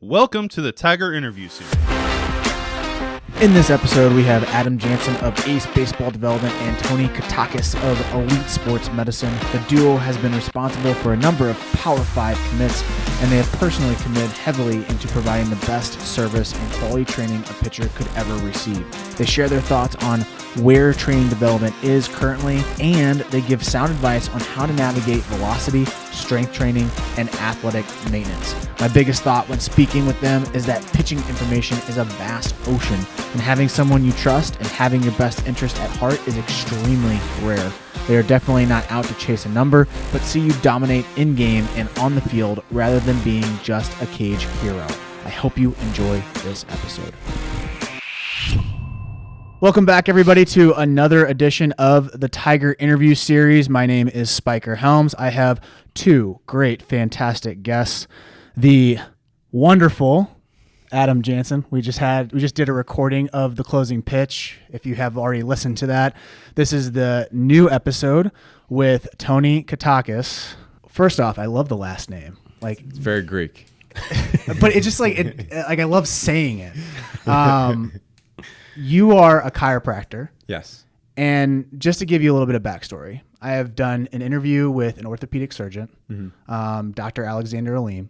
Welcome to the Tiger Interview Series. In this episode, we have Adam Jahnsen of Ace Baseball Development and Tony Katakis of Elite Sports Medicine. The duo has been responsible for a number of Power 5 commits, and they have personally committed heavily into providing the best service and quality training a pitcher could ever receive. They share their thoughts on where training development is currently, and they give sound advice on how to navigate velocity, strength training, and athletic maintenance. My biggest thought when speaking with them is that pitching information is a vast ocean, and having someone you trust and having your best interest at heart is extremely rare. They are definitely not out to chase a number, but see you dominate in-game and on the field rather than being just a cage hero. I hope you enjoy this episode. Welcome back, everybody, to another edition of the Tiger Interview Series. My name is Spiker Helms. I have two great, fantastic guests. The wonderful Adam Jahnsen. We just did a recording of the closing pitch. If you have already listened to that, this is the new episode with Tony Katakis. First off, I love the last name. It's very Greek. But it's just I love saying it. You are a chiropractor. Yes. And just to give you a little bit of backstory, I have done an interview with an orthopedic surgeon, Dr. Alexander Aleem.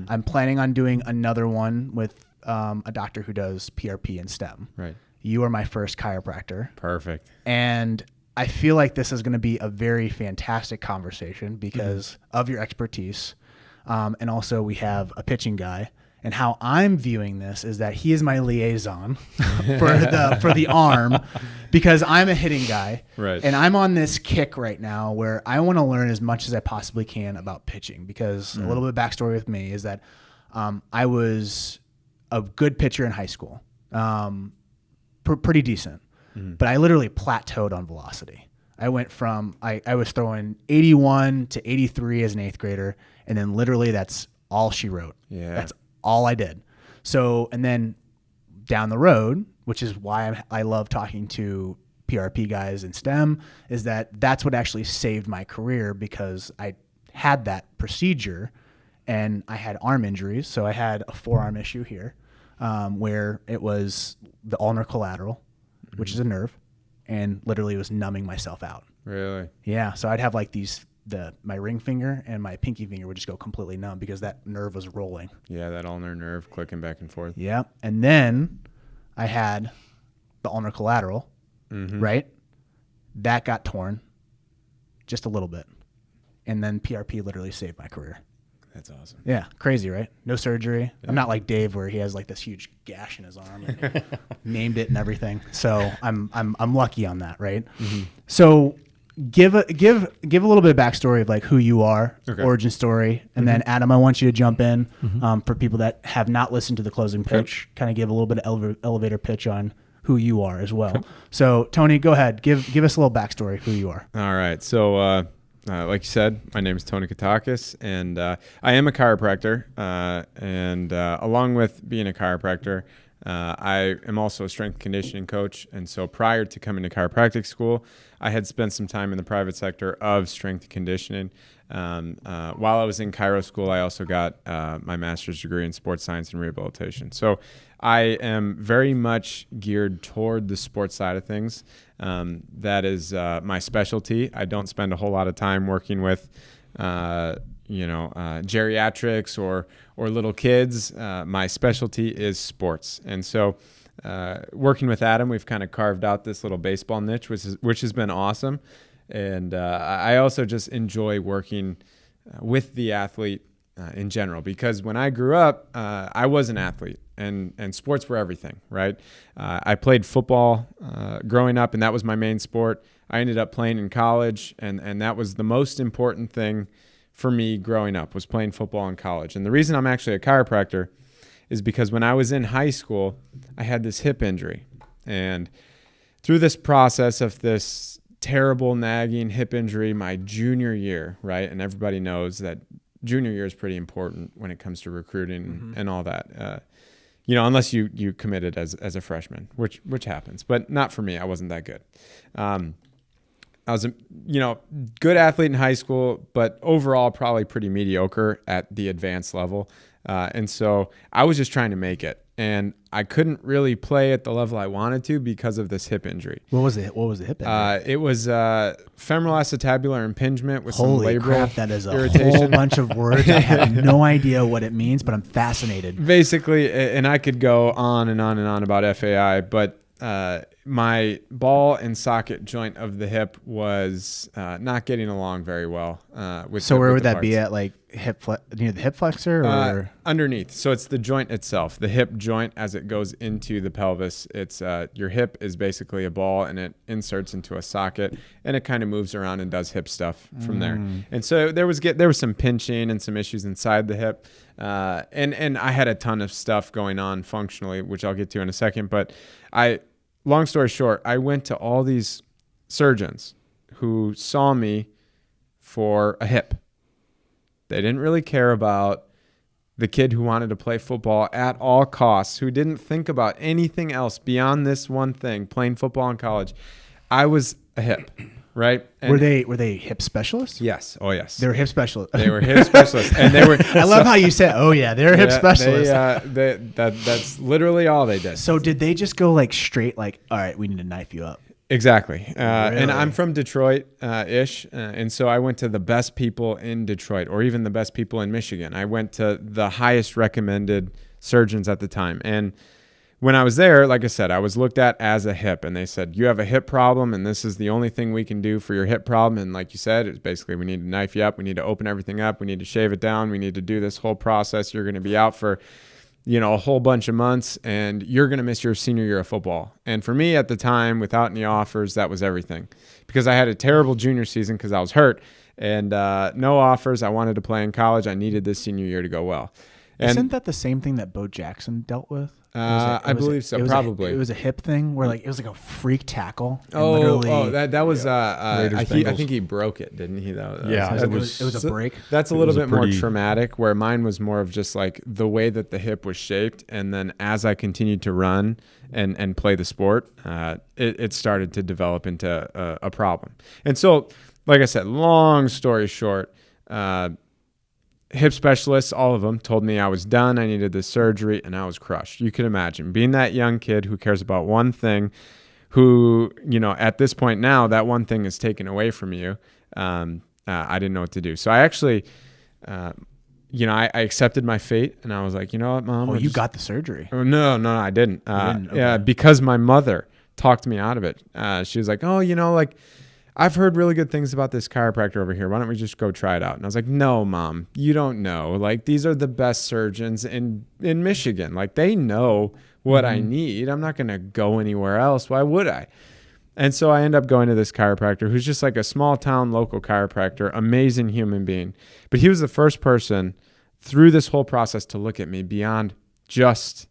I'm planning on doing another one with a doctor who does PRP and STEM. Right. You are my first chiropractor. Perfect. And I feel like this is going to be a very fantastic conversation because of your expertise. And also we have a pitching guy. And how I'm viewing this is that he is my liaison for the arm because I'm a hitting guy. Right. And I'm on this kick right now where I want to learn as much as I possibly can about pitching because a little bit of backstory with me is that I was a good pitcher in high school, pretty decent, but I literally plateaued on velocity. I went from, I was throwing 81 to 83 as an eighth grader, and then literally that's all she wrote. Yeah. That's all I did. So, and then down the road, which is why I love talking to PRP guys in STEM, is that that's what actually saved my career because I had that procedure and I had arm injuries. So I had a forearm issue here where it was the ulnar collateral, which is a nerve, and literally was numbing myself out. Really? Yeah. So I'd have my ring finger and my pinky finger would just go completely numb because that nerve was rolling. Yeah, that ulnar nerve clicking back and forth. Yeah. And then I had the ulnar collateral, right? That got torn just a little bit. And then PRP literally saved my career. That's awesome. Yeah. Crazy, right? No surgery. Yeah. I'm not like Dave where he has this huge gash in his arm and named it and everything. So I'm lucky on that, right? So give a little bit of backstory of who you are, origin story, and then Adam, I want you to jump in for people that have not listened to the closing pitch. Kind of give a little bit of elevator pitch on who you are as well. Okay. So Tony, go ahead, give us a little backstory who you are. All right. So like you said, my name is Tony Katakis, and I am a chiropractor. And along with being a chiropractor, I am also a strength conditioning coach, and so prior to coming to chiropractic school, I had spent some time in the private sector of strength conditioning. While I was in chiro school, I also got my master's degree in sports science and rehabilitation. So I am very much geared toward the sports side of things. That is my specialty. I don't spend a whole lot of time working with geriatrics or little kids. My specialty is sports. And so working with Adam, we've kind of carved out this little baseball niche, which has been awesome. And I also just enjoy working with the athlete in general, because when I grew up, I was an athlete and sports were everything, right? I played football growing up, and that was my main sport. I ended up playing in college, and that was the most important thing for me growing up, was playing football in college. And the reason I'm actually a chiropractor is because when I was in high school, I had this hip injury. And through this process of this terrible nagging hip injury my junior year, right? And everybody knows that junior year is pretty important when it comes to recruiting and all that. Unless you committed as a freshman, which happens, but not for me. I wasn't that good. I was a good athlete in high school, but overall probably pretty mediocre at the advanced level. And so I was just trying to make it. And I couldn't really play at the level I wanted to because of this hip injury. What was the hip injury? It was femoral acetabular impingement with some Holy labral crap, that is a irritation. whole bunch of words. I have no idea what it means, but I'm fascinated. Basically, and I could go on and on and on about FAI, but my ball and socket joint of the hip was not getting along very well. So where would that be at, like near the hip flexor or underneath? So it's the joint itself, the hip joint as it goes into the pelvis. It's your hip is basically a ball and it inserts into a socket and it kind of moves around and does hip stuff from there. And so there was some pinching and some issues inside the hip. And I had a ton of stuff going on functionally, which I'll get to in a second. But long story short, I went to all these surgeons who saw me for a hip. They didn't really care about the kid who wanted to play football at all costs, who didn't think about anything else beyond this one thing, playing football in college. I was a hip. Right? And were they hip specialists? Yes. Oh, yes. They were hip specialists. They were hip specialists, and they were. I love how you said, "Oh yeah, they're hip specialists." That's literally all they did. So did they just go like straight, like, all right, we need to knife you up? Exactly. Really? And I'm from Detroit, ish, and so I went to the best people in Detroit, or even the best people in Michigan. I went to the highest recommended surgeons at the time, and when I was there, like I said, I was looked at as a hip, and they said, you have a hip problem, and this is the only thing we can do for your hip problem. And like you said, it's basically, we need to knife you up. We need to open everything up. We need to shave it down. We need to do this whole process. You're going to be out for, a whole bunch of months, and you're going to miss your senior year of football. And for me at the time, without any offers, that was everything, because I had a terrible junior season because I was hurt, and no offers. I wanted to play in college. I needed this senior year to go well. And isn't that the same thing that Bo Jackson dealt with? I believe so. Probably. It was a hip thing where it was like a freak tackle. That was. I think he broke it, didn't he? Though. Yeah, it was a break. That's a little bit more traumatic. Where mine was more of just like the way that the hip was shaped, and then as I continued to run and play the sport, it started to develop into a problem. And so, like I said, long story short. Hip specialists, all of them, told me I was done. I needed this surgery, and I was crushed. You can imagine being that young kid who cares about one thing, who, at this point now, that one thing is taken away from you. I didn't know what to do. So I actually, I accepted my fate, and I was like, you know what, Mom? Oh, you got the surgery. No, I didn't. Okay. Yeah, because my mother talked me out of it. She was like, oh, I've heard really good things about this chiropractor over here. Why don't we just go try it out? And I was like, no, Mom, you don't know. These are the best surgeons in Michigan. They know what I need. I'm not going to go anywhere else. Why would I? And so I end up going to this chiropractor who's just like a small town local chiropractor, amazing human being. But he was the first person through this whole process to look at me beyond just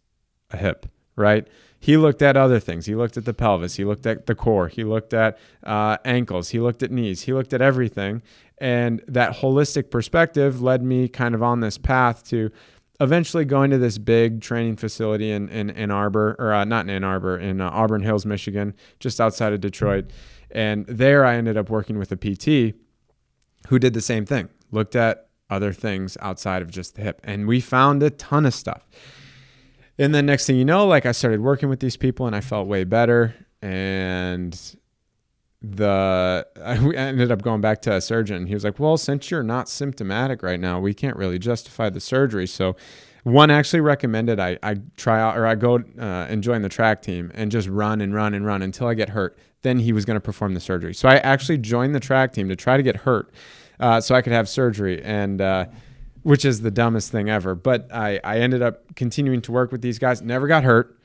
a hip, right? He looked at other things. He looked at the pelvis. He looked at the core. He looked at ankles. He looked at knees. He looked at everything. And that holistic perspective led me kind of on this path to eventually going to this big training facility in Ann Arbor, or not in Ann Arbor, in Auburn Hills, Michigan, just outside of Detroit. And there I ended up working with a PT who did the same thing, looked at other things outside of just the hip. And we found a ton of stuff. And then next thing you know, I started working with these people and I felt way better. And I ended up going back to a surgeon. He was like, well, since you're not symptomatic right now, we can't really justify the surgery. So one actually recommended I try out, or I go and join the track team and just run until I get hurt. Then he was going to perform the surgery. So I actually joined the track team to try to get hurt so I could have surgery. And which is the dumbest thing ever. But I ended up continuing to work with these guys, never got hurt,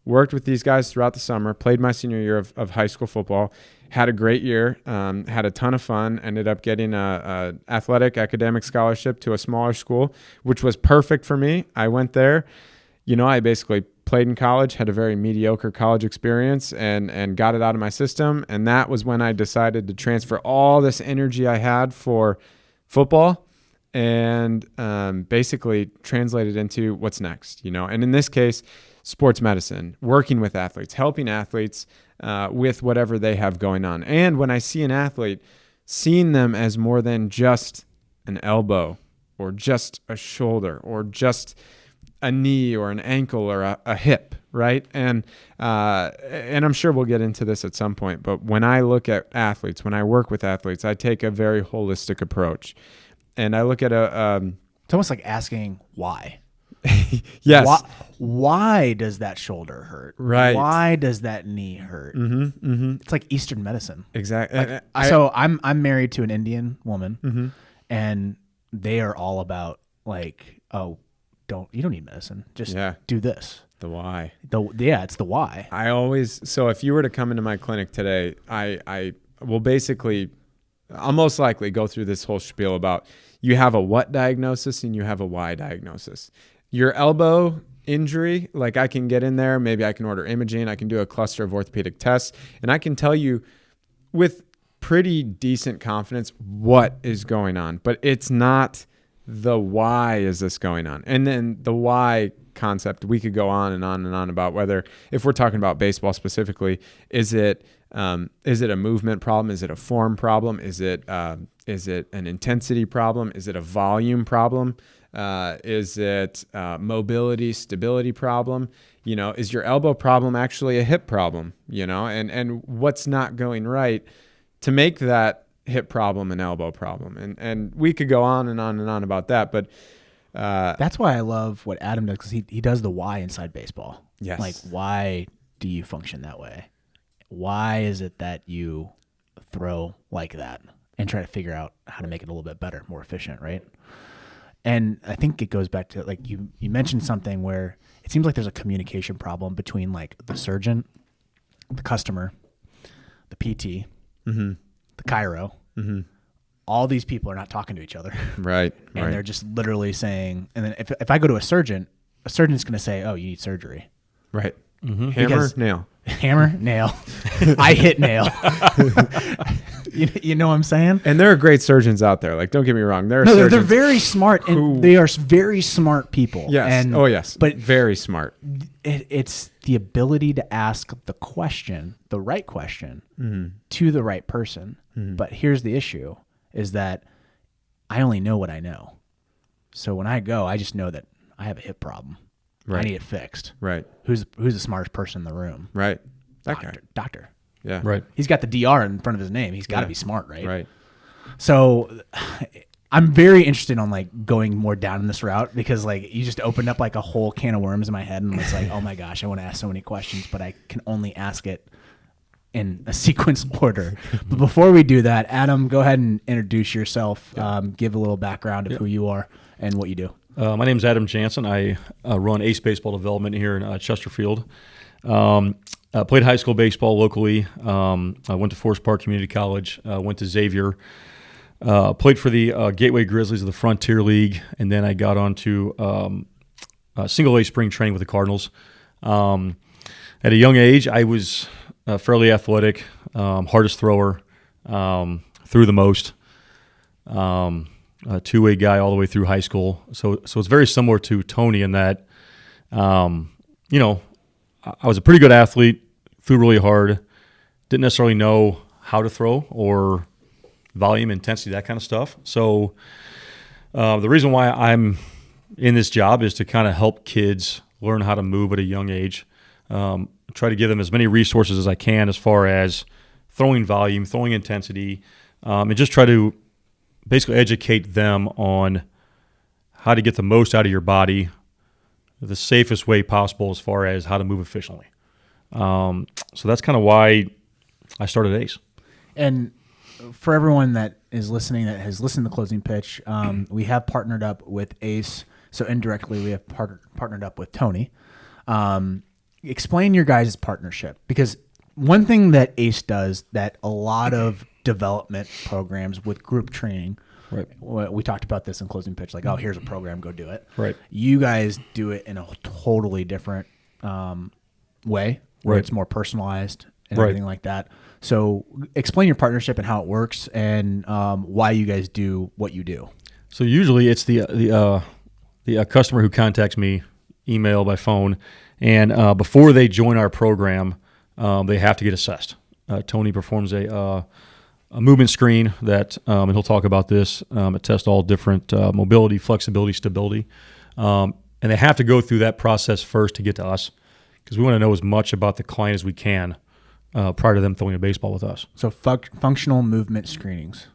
worked with these guys throughout the summer, played my senior year of high school football, had a great year, had a ton of fun, ended up getting a athletic academic scholarship to a smaller school, which was perfect for me. I went there. I basically played in college, had a very mediocre college experience, and got it out of my system. And that was when I decided to transfer all this energy I had for football and basically translate it into what's next, And in this case, sports medicine, working with athletes, helping athletes with whatever they have going on. And when I see an athlete, seeing them as more than just an elbow or just a shoulder or just a knee or an ankle or a hip, right? And I'm sure we'll get into this at some point, but when I look at athletes, when I work with athletes, I take a very holistic approach. And I look at it's almost like asking why. Yes. Why does that shoulder hurt? Right. Why does that knee hurt? Mm-hmm, mm-hmm. It's like Eastern medicine. Exactly. So I'm married to an Indian woman, and they are all about like, oh, you don't need medicine. Just do this. The why. It's the why. So if you were to come into my clinic today, I will basically, I'll most likely go through this whole spiel about you have a what diagnosis and you have a why diagnosis. Your elbow injury, like I can get in there, maybe I can order imaging, I can do a cluster of orthopedic tests, and I can tell you with pretty decent confidence what is going on, but it's not the why is this going on. And then the why concept, we could go on and on and on about whether, if we're talking about baseball specifically, is it a movement problem? Is it a form problem? Is it an intensity problem? Is it a volume problem? Is it mobility, stability problem? Is your elbow problem actually a hip problem? And what's not going right to make that hip problem and elbow problem, and we could go on and on and on about that, but that's why I love what Adam does, because he does the why inside baseball. Yes. Like, why do you function that way? Why is it that you throw like that, and try to figure out how to make it a little bit better, more efficient, right? And I think it goes back to, like, you mentioned something where it seems like there's a communication problem between like the surgeon, the customer, the PT, the chiro. All these people are not talking to each other. Right. And they're just literally saying, and then if I go to a surgeon's going to say, oh, you need surgery. Right. Hammer, nail. Hammer, nail. I hit nail. You know what I'm saying? And there are great surgeons out there. Like, don't get me wrong. They're very smart, and they are very smart people. Yes. And, but very smart. It's the ability to ask the question, the right question, to the right person. But here's the issue: is that I only know what I know. So when I go, I just know that I have a hip problem. Right. I need it fixed. Right. Who's the smartest person in the room? Right. Doctor. Yeah. Right. He's got the DR in front of his name. He's got to be smart, right? Right. So I'm very interested on like going more down in this route, because like you just opened up like a whole can of worms in my head, and it's like, oh my gosh, I want to ask so many questions, but I can only ask it in a sequence order. But before we do that, Adam, go ahead and introduce yourself. Give a little background of who you are and what you do. My name is Adam Jahnsen. I run Ace Baseball Development here in Chesterfield. Played high school baseball locally. I went to Forest Park Community College. Went to Xavier. Played for the Gateway Grizzlies of the Frontier League, and then I got on to single A spring training with the Cardinals. At a young age, I was fairly athletic, hardest thrower, threw the most. A two-way guy all the way through high school. So it's very similar to Tony in that, I was a pretty good athlete, threw really hard, didn't necessarily know how to throw or volume, intensity, that kind of stuff. So the reason why I'm in this job is to kind of help kids learn how to move at a young age, try to give them as many resources as I can as far as throwing volume, throwing intensity, and just try to basically educate them on how to get the most out of your body the safest way possible as far as how to move efficiently. So that's kind of why I started Ace. And for everyone that is listening, that has listened to the closing pitch, we have partnered up with Ace. So indirectly, we have partnered up with Tony. Explain your guys' partnership, because one thing that Ace does that a lot of development programs with group training, right? We talked about this in closing pitch, like, oh, here's a program, go do it. Right. You guys do it in a totally different way, where it's more personalized and everything like that. So explain your partnership and how it works, and why you guys do what you do. So usually it's the customer who contacts me, email, by phone, and before they join our program, they have to get assessed. Tony performs a a movement screen that, and he'll talk about this. It tests all different mobility, flexibility, stability. And they have to go through that process first to get to us because we want to know as much about the client as we can prior to them throwing a baseball with us. So functional movement screenings,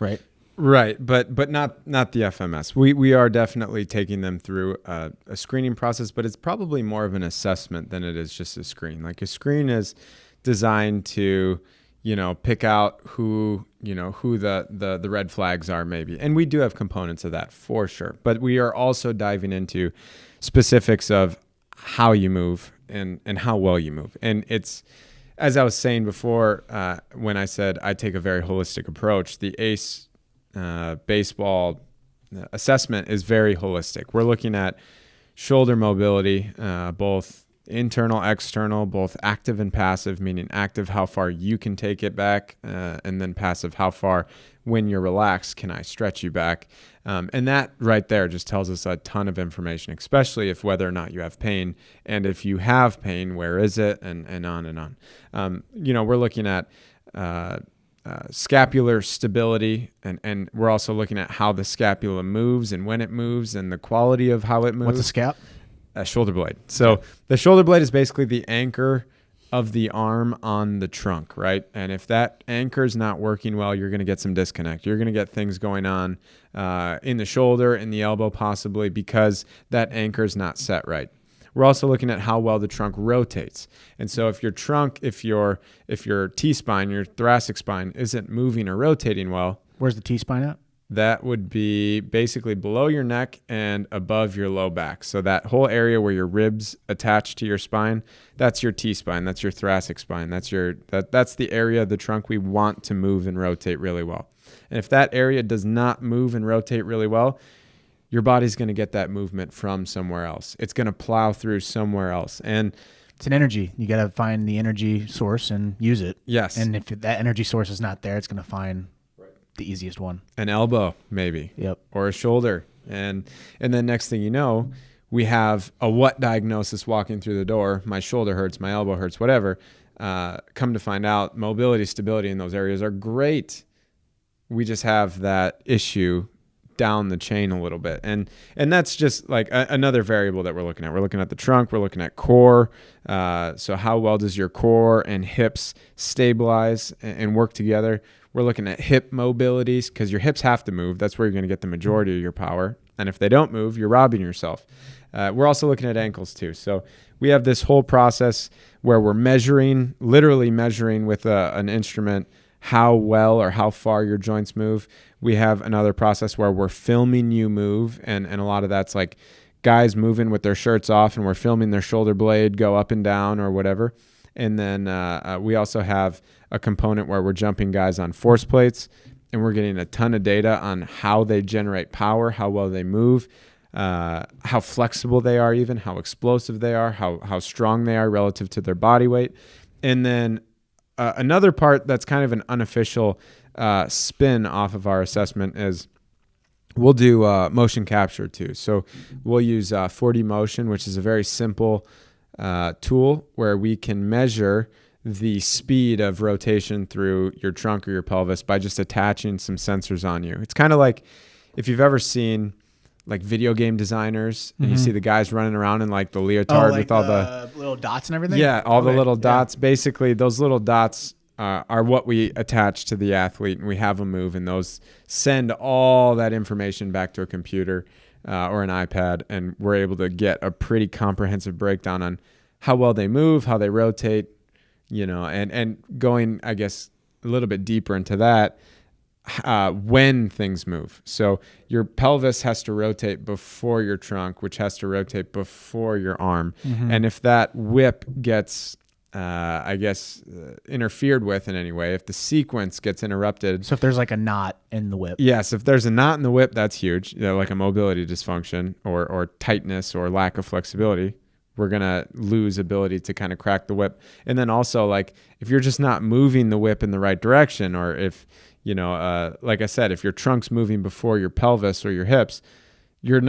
right? Right, but not the FMS. We are definitely taking them through a screening process, but it's probably more of an assessment than it is just a screen. Like a screen is designed to, pick out who the red flags are maybe. And we do have components of that for sure. But we are also diving into specifics of how you move and how well you move. And it's, as I was saying before, when I said I take a very holistic approach, the ACE baseball assessment is very holistic. We're looking at shoulder mobility, both internal, external, both active and passive, meaning active, how far you can take it back, and then passive, how far when you're relaxed, can I stretch you back? And that right there just tells us a ton of information, especially if whether or not you have pain. And if you have pain, where is it? And on and on. We're looking at scapular stability, and we're also looking at how the scapula moves and when it moves and the quality of how it moves. What's a scap? A shoulder blade. So the shoulder blade is basically the anchor of the arm on the trunk, right? And if that anchor is not working well, you're going to get some disconnect. You're going to get things going on in the shoulder, in the elbow possibly, because that anchor is not set right. We're also looking at how well the trunk rotates. And so if your trunk, if your T-spine, your thoracic spine isn't moving or rotating well. Where's the T-spine at? That would be basically below your neck and above your low back. So that whole area where your ribs attach to your spine, that's your T-spine, that's your thoracic spine. That's the area of the trunk we want to move and rotate really well. And if that area does not move and rotate really well, your body's going to get that movement from somewhere else. It's going to plow through somewhere else. And it's an energy. You got to find the energy source and use it. Yes. And if that energy source is not there, it's going to find the easiest one. An elbow, maybe. Yep. Or a shoulder. And then next thing you know, we have a what diagnosis walking through the door. My shoulder hurts, my elbow hurts, whatever. Come to find out, mobility, stability in those areas are great. We just have that issue down the chain a little bit. And that's just like another variable that we're looking at. We're looking at the trunk. We're looking at core. So how well does your core and hips stabilize and work together? We're looking at hip mobilities because your hips have to move. That's where you're going to get the majority of your power. And if they don't move, you're robbing yourself. We're also looking at ankles too. So we have this whole process where we're literally measuring with an instrument how well or how far your joints move. We have another process where we're filming you move. And a lot of that's like guys moving with their shirts off and we're filming their shoulder blade go up and down or whatever. And then we also have a component where we're jumping guys on force plates and we're getting a ton of data on how they generate power, how well they move, how flexible they are even, how explosive they are, how strong they are relative to their body weight. And then another part that's kind of an unofficial spin off of our assessment is we'll do motion capture too. So we'll use 4D motion, which is a very simple tool where we can measure the speed of rotation through your trunk or your pelvis by just attaching some sensors on you. It's kind of like if you've ever seen like video game designers and you see the guys running around in like the leotard with all the little dots and everything. Yeah, all the little dots. Basically, those little dots are what we attach to the athlete, and we have them move, and those send all that information back to a computer or an iPad, and we're able to get a pretty comprehensive breakdown on how well they move, how they rotate, and going, I guess, a little bit deeper into that. When things move. So your pelvis has to rotate before your trunk, which has to rotate before your arm. Mm-hmm. And if that whip gets, interfered with in any way, if the sequence gets interrupted. So if there's like a knot in the whip. Yes. If there's a knot in the whip, that's huge. Like a mobility dysfunction or tightness or lack of flexibility. We're going to lose ability to kind of crack the whip. And then also like if you're just not moving the whip in the right direction, or if, like I said, if your trunk's moving before your pelvis or your hips, you're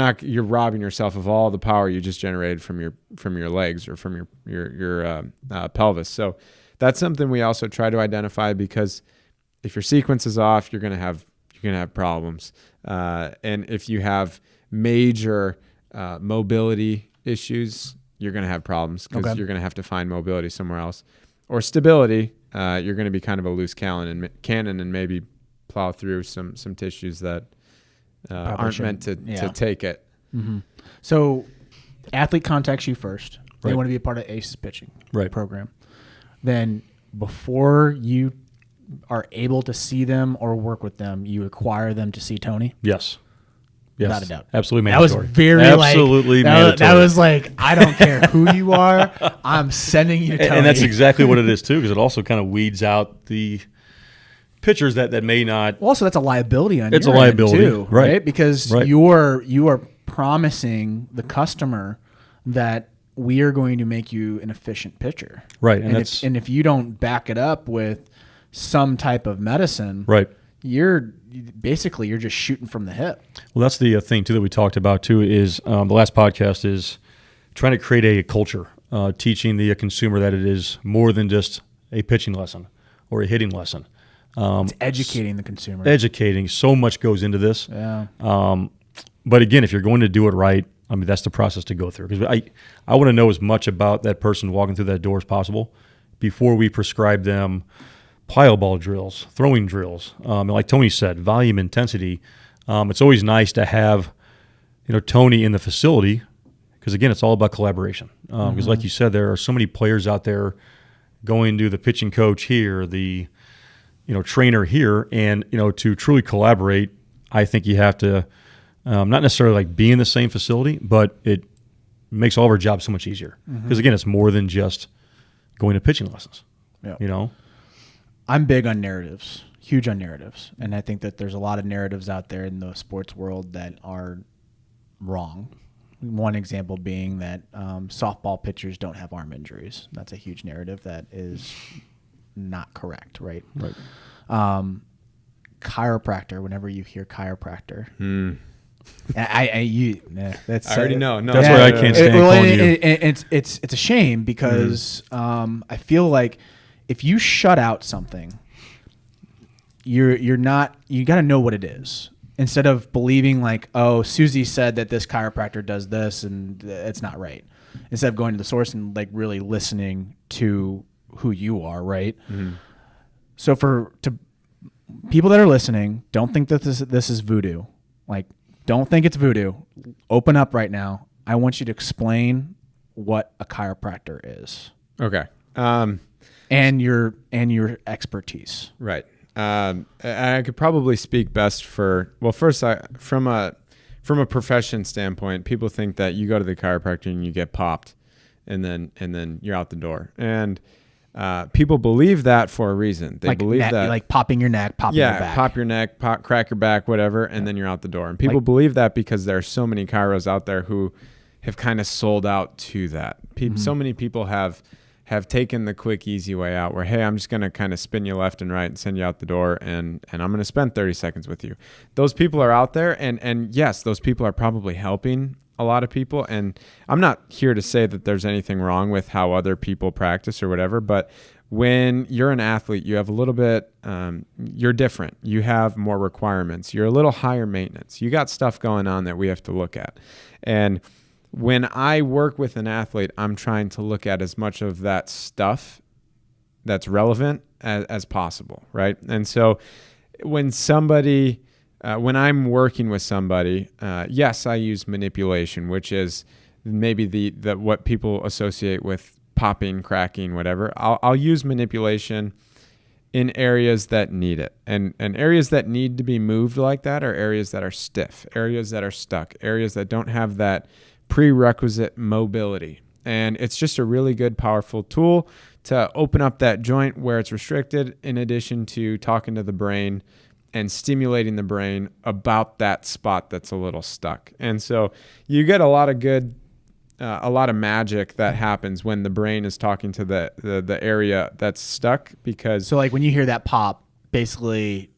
robbing yourself of all the power you just generated from your legs or from your pelvis. So that's something we also try to identify because if your sequence is off, you're gonna have problems. And if you have major mobility issues, you're gonna have problems because you're gonna have to find mobility somewhere else. Or stability, you're gonna be kind of a loose cannon and maybe plow through some tissues that aren't meant to take it. Mm-hmm. So, athlete contacts you first. They want to be a part of ACE's pitching program. Then, before you are able to see them or work with them, you require them to see Tony? Yes. Without a doubt. Absolutely mandatory. That was very absolutely mandatory. That was like, I don't care who you are, I'm sending you to Tony. And that's exactly what it is too, because it also kind of weeds out the pitchers that may not. Well, also, that's a liability on it's your a liability end too, right? Because you are promising the customer that we are going to make you an efficient pitcher. Right. And if you don't back it up with some type of medicine, you're just shooting from the hip. Well, that's the thing too that we talked about too is the last podcast is trying to create a culture, teaching the consumer that it is more than just a pitching lesson or a hitting lesson. It's educating the consumer. Educating. So much goes into this. Yeah. But again, if you're going to do it right, I mean, that's the process to go through. Because I want to know as much about that person walking through that door as possible before we prescribe them plyo ball drills, throwing drills. And like Tony said, volume, intensity. It's always nice to have, Tony in the facility because, again, it's all about collaboration. Because like you said, there are so many players out there going to the pitching coach here, the trainer here, and to truly collaborate, I think you have to not necessarily like be in the same facility, but it makes all of our jobs so much easier because again, it's more than just going to pitching lessons. Yeah. I'm big on narratives, huge on narratives, and I think that there's a lot of narratives out there in the sports world that are wrong. One example being that softball pitchers don't have arm injuries. That's a huge narrative that is not correct, right? Chiropractor, whenever you hear chiropractor, that's I already know. No, that's why I can't stand calling you. It's a shame because I feel like if you shut out something, you got to know what it is. Instead of believing like, oh, Susie said that this chiropractor does this and it's not right. Instead of going to the source and like really listening to who you are, right? So to people that are listening, don't think that this is voodoo. Like, don't think it's voodoo. Open up right now. I want you to explain what a chiropractor is. Okay. And your expertise. Right. I could probably speak best first, from a profession standpoint, people think that you go to the chiropractor and you get popped and then you're out the door. And people believe that for a reason. They believe that like popping your neck, popping your back. Pop your neck, crack your back, whatever, and then you're out the door. And people believe that because there are so many chiros out there who have kind of sold out to that. So many people have taken the quick, easy way out where, hey, I'm just going to kind of spin you left and right and send you out the door and I'm going to spend 30 seconds with you. Those people are out there and yes, those people are probably helping a lot of people. And I'm not here to say that there's anything wrong with how other people practice or whatever, but when you're an athlete, you have a little bit, you're different. You have more requirements. You're a little higher maintenance. You got stuff going on that we have to look at. And when I work with an athlete, I'm trying to look at as much of that stuff that's relevant as possible, right? And so when I'm working with somebody, yes, I use manipulation, which is maybe the what people associate with popping, cracking, whatever. I'll use manipulation in areas that need it. And areas that need to be moved like that are areas that are stiff, areas that are stuck, areas that don't have that prerequisite mobility. And it's just a really good, powerful tool to open up that joint where it's restricted, in addition to talking to the brain and stimulating the brain about that spot that's a little stuck. And so you get a lot of magic that happens when the brain is talking to the area that's stuck. Because so like when you hear that pop, basically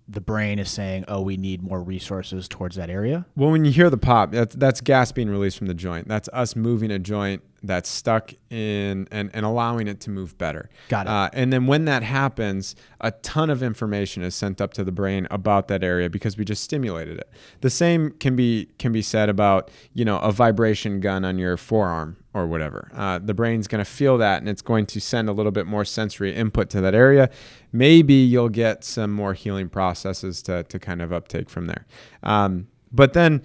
the brain is saying, oh, we need more resources towards that area? Well, when you hear the pop, that's gas being released from the joint. That's us moving a joint that's stuck in and allowing it to move better. Got it. And then when that happens, a ton of information is sent up to the brain about that area because we just stimulated it. The same can be said about, a vibration gun on your forearm or whatever. The brain's going to feel that, and it's going to send a little bit more sensory input to that area. Maybe you'll get some more healing processes to kind of uptake from there. But then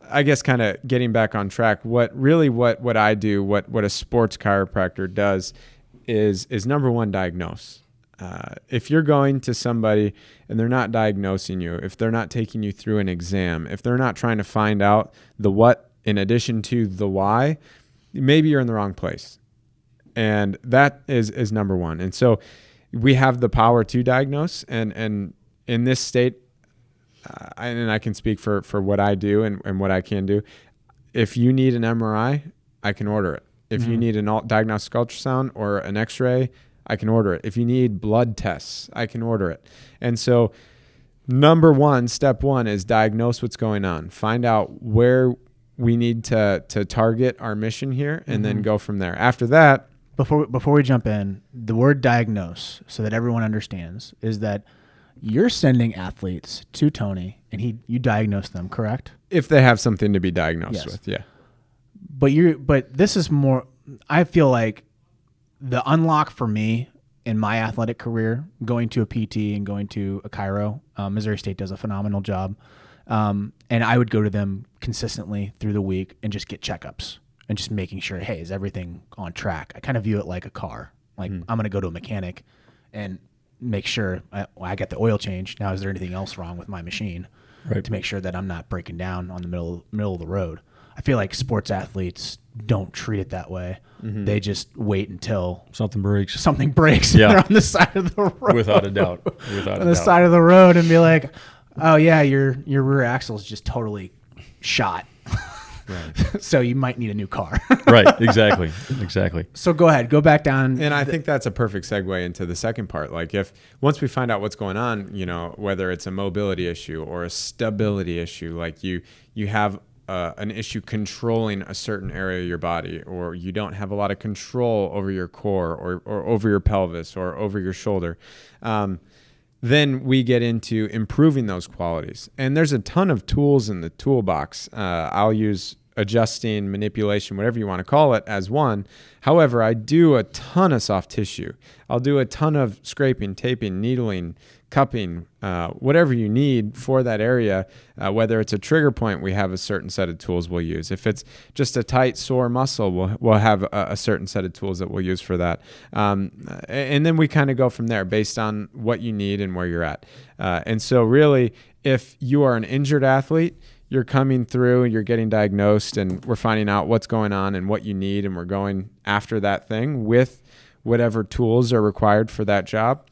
I guess kind of getting back on track, what I do, what a sports chiropractor does is number one, diagnose. If you're going to somebody and they're not diagnosing you, if they're not taking you through an exam, if they're not trying to find out the what in addition to the why, maybe you're in the wrong place. And that is number one. And so we have the power to diagnose, and in this state, and I can speak for what I do and what I can do. If you need an MRI, I can order it. If you need a diagnostic ultrasound or an X-ray, I can order it. If you need blood tests, I can order it. And so step one is diagnose what's going on. Find out where we need to target our mission here, and then go from there. After that, Before we jump in, the word diagnose, so that everyone understands, is that you're sending athletes to Tony and you diagnose them, correct? if they have something to be diagnosed Yes. with, yeah. But this is more, I feel like the unlock for me in my athletic career, going to a PT and going to a chiro, Missouri State does a phenomenal job. And I would go to them consistently through the week and just get checkups and just making sure, hey, is everything on track? I kind of view it like a car. Like I'm going to go to a mechanic and make sure I get the oil change. Now, is there anything else wrong with my machine? Right. To make sure that I'm not breaking down on the middle of the road. I feel like sports athletes don't treat it that way. Mm-hmm. They just wait until Something breaks. something breaks Yeah. and they're on the side of the road. Without a doubt. Without On a the doubt. side of the road and be like, oh yeah, your rear axle is just totally shot. Right. So you might need a new car. Right. Exactly. Exactly. So go ahead, go back down. And I think that's a perfect segue into the second part. Like if once we find out what's going on, you know, whether it's a mobility issue or a stability issue, like you have an issue controlling a certain area of your body, or you don't have a lot of control over your core or over your pelvis or over your shoulder, then we get into improving those qualities. And there's a ton of tools in the toolbox. I'll use adjusting, manipulation, whatever you want to call it, as one. However, I do a ton of soft tissue. I'll do a ton of scraping, taping, needling, cupping, whatever you need for that area. Whether it's a trigger point, we have a certain set of tools we'll use. If it's just a tight, sore muscle, we'll have a certain set of tools that we'll use for that. And then we kind of go from there based on what you need and where you're at. And so really, if you are an injured athlete, you're coming through and you're getting diagnosed and we're finding out what's going on and what you need, and we're going after that thing with whatever tools are required for that job.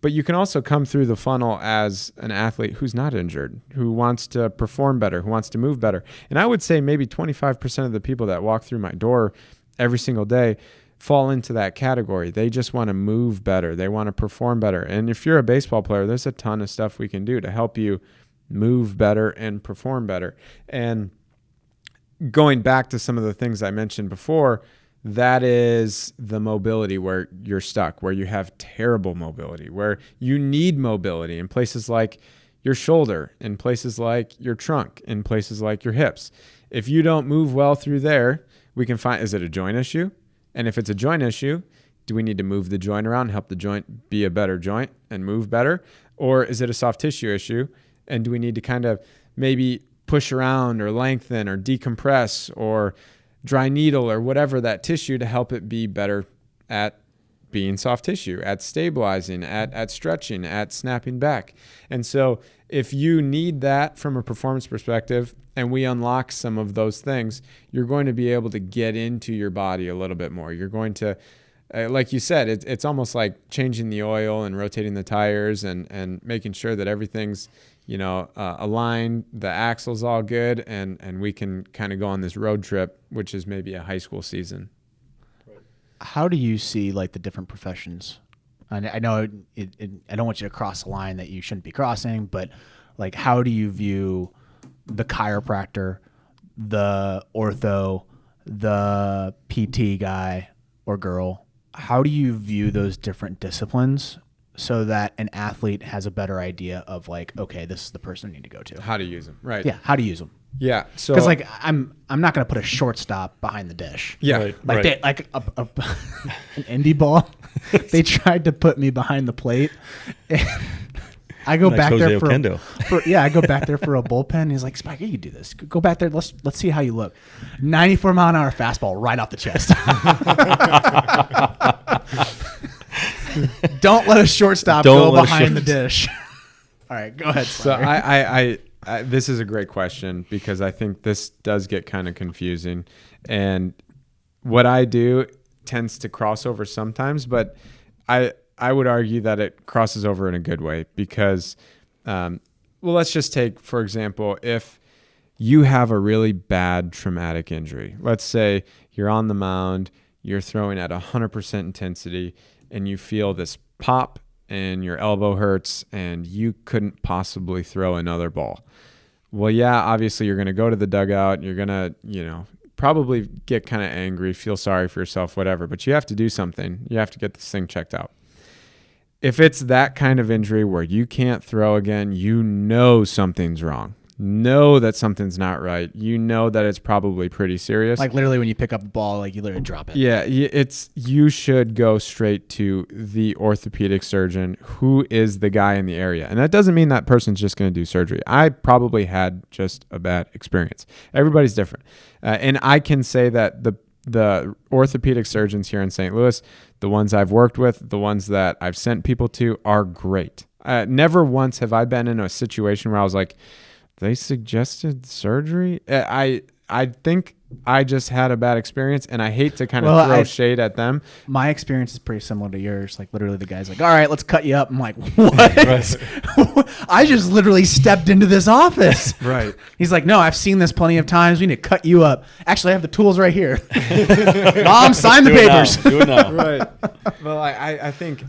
But you can also come through the funnel as an athlete who's not injured, who wants to perform better, who wants to move better. And I would say maybe 25% of the people that walk through my door every single day fall into that category. They just want to move better. They want to perform better. And if you're a baseball player, there's a ton of stuff we can do to help you move better and perform better. And going back to some of the things I mentioned before, that is the mobility where you're stuck, where you have terrible mobility, where you need mobility in places like your shoulder, in places like your trunk, in places like your hips. If you don't move well through there, we can find, is it a joint issue? And if it's a joint issue, do we need to move the joint around, help the joint be a better joint and move better? Or is it a soft tissue issue? And do we need to kind of maybe push around or lengthen or decompress or dry needle or whatever that tissue to help it be better at being soft tissue, at stabilizing, at stretching, at snapping back? And so if you need that from a performance perspective and we unlock some of those things, you're going to be able to get into your body a little bit more. You're going to, like you said, it's almost like changing the oil and rotating the tires and making sure that everything's, aligned, the axle's all good, and we can kind of go on this road trip, which is maybe a high school season. How do you see like the different professions I know I don't want you to cross a line that you shouldn't be crossing, but like, how do you view the chiropractor, the ortho, the PT guy or girl? How do you view those different disciplines so that an athlete has a better idea of like, okay, this is the person I need to go to? How to use them, right? Yeah, how to use them. Yeah, so Because like I'm not gonna put a shortstop behind the dish. yeah, Right. Like they like an indie ball. They tried to put me behind the plate. And I go Like back Jose there Oquendo. I go back there for a bullpen. He's like, Spiker, you can do this. Go back there. Let's see how you look. 94-mile-an-hour fastball right off the chest. Don't let a shortstop go behind the dish. All right, go ahead. So Spiker. I this is a great question because I think this does get kind of confusing, and what I do tends to cross over sometimes, but I would argue that it crosses over in a good way because, well, let's just take, for example, if you have a really bad traumatic injury, let's say you're on the mound, you're throwing at 100% intensity, and you feel this pop and your elbow hurts and you couldn't possibly throw another ball. Well, yeah, obviously you're going to go to the dugout, you're going to, probably get kind of angry, feel sorry for yourself, whatever, but you have to do something. You have to get this thing checked out. If it's that kind of injury where you can't throw again, something's wrong. Know that something's not right. You know that it's probably pretty serious. Like literally when you pick up a ball, like you literally drop it. Yeah, you should go straight to the orthopedic surgeon who is the guy in the area. And that doesn't mean that person's just going to do surgery. I probably had just a bad experience. Everybody's different. And I can say that the orthopedic surgeons here in St. Louis, the ones I've worked with, the ones that I've sent people to are great. Never once have I been in a situation where I was like, they suggested surgery. I think I just had a bad experience, and I hate to kind of throw shade at them. My experience is pretty similar to yours. Like literally, the guy's like, "All right, let's cut you up." I'm like, "What?" I just literally stepped into this office. Right. He's like, "No, I've seen this plenty of times. We need to cut you up. Actually, I have the tools right here. Mom, sign the papers." Do it now. Right. Well, I think.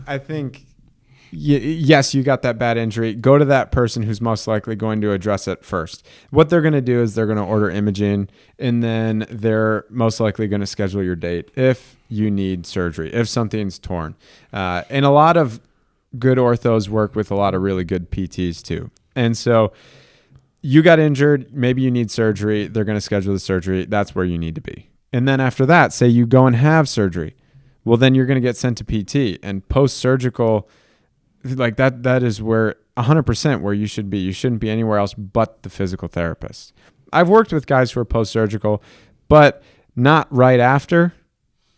Yes, you got that bad injury. Go to that person who's most likely going to address it first. What they're going to do is they're going to order imaging, and then they're most likely going to schedule your date if you need surgery, if something's torn. And a lot of good orthos work with a lot of really good PTs too. And so you got injured, maybe you need surgery. They're going to schedule the surgery. That's where you need to be. And then after that, say you go and have surgery. Well, then you're going to get sent to PT, and post-surgical, like that is where 100% where you should be. You shouldn't be anywhere else but the physical therapist. I've worked with guys who are post-surgical, but not right after.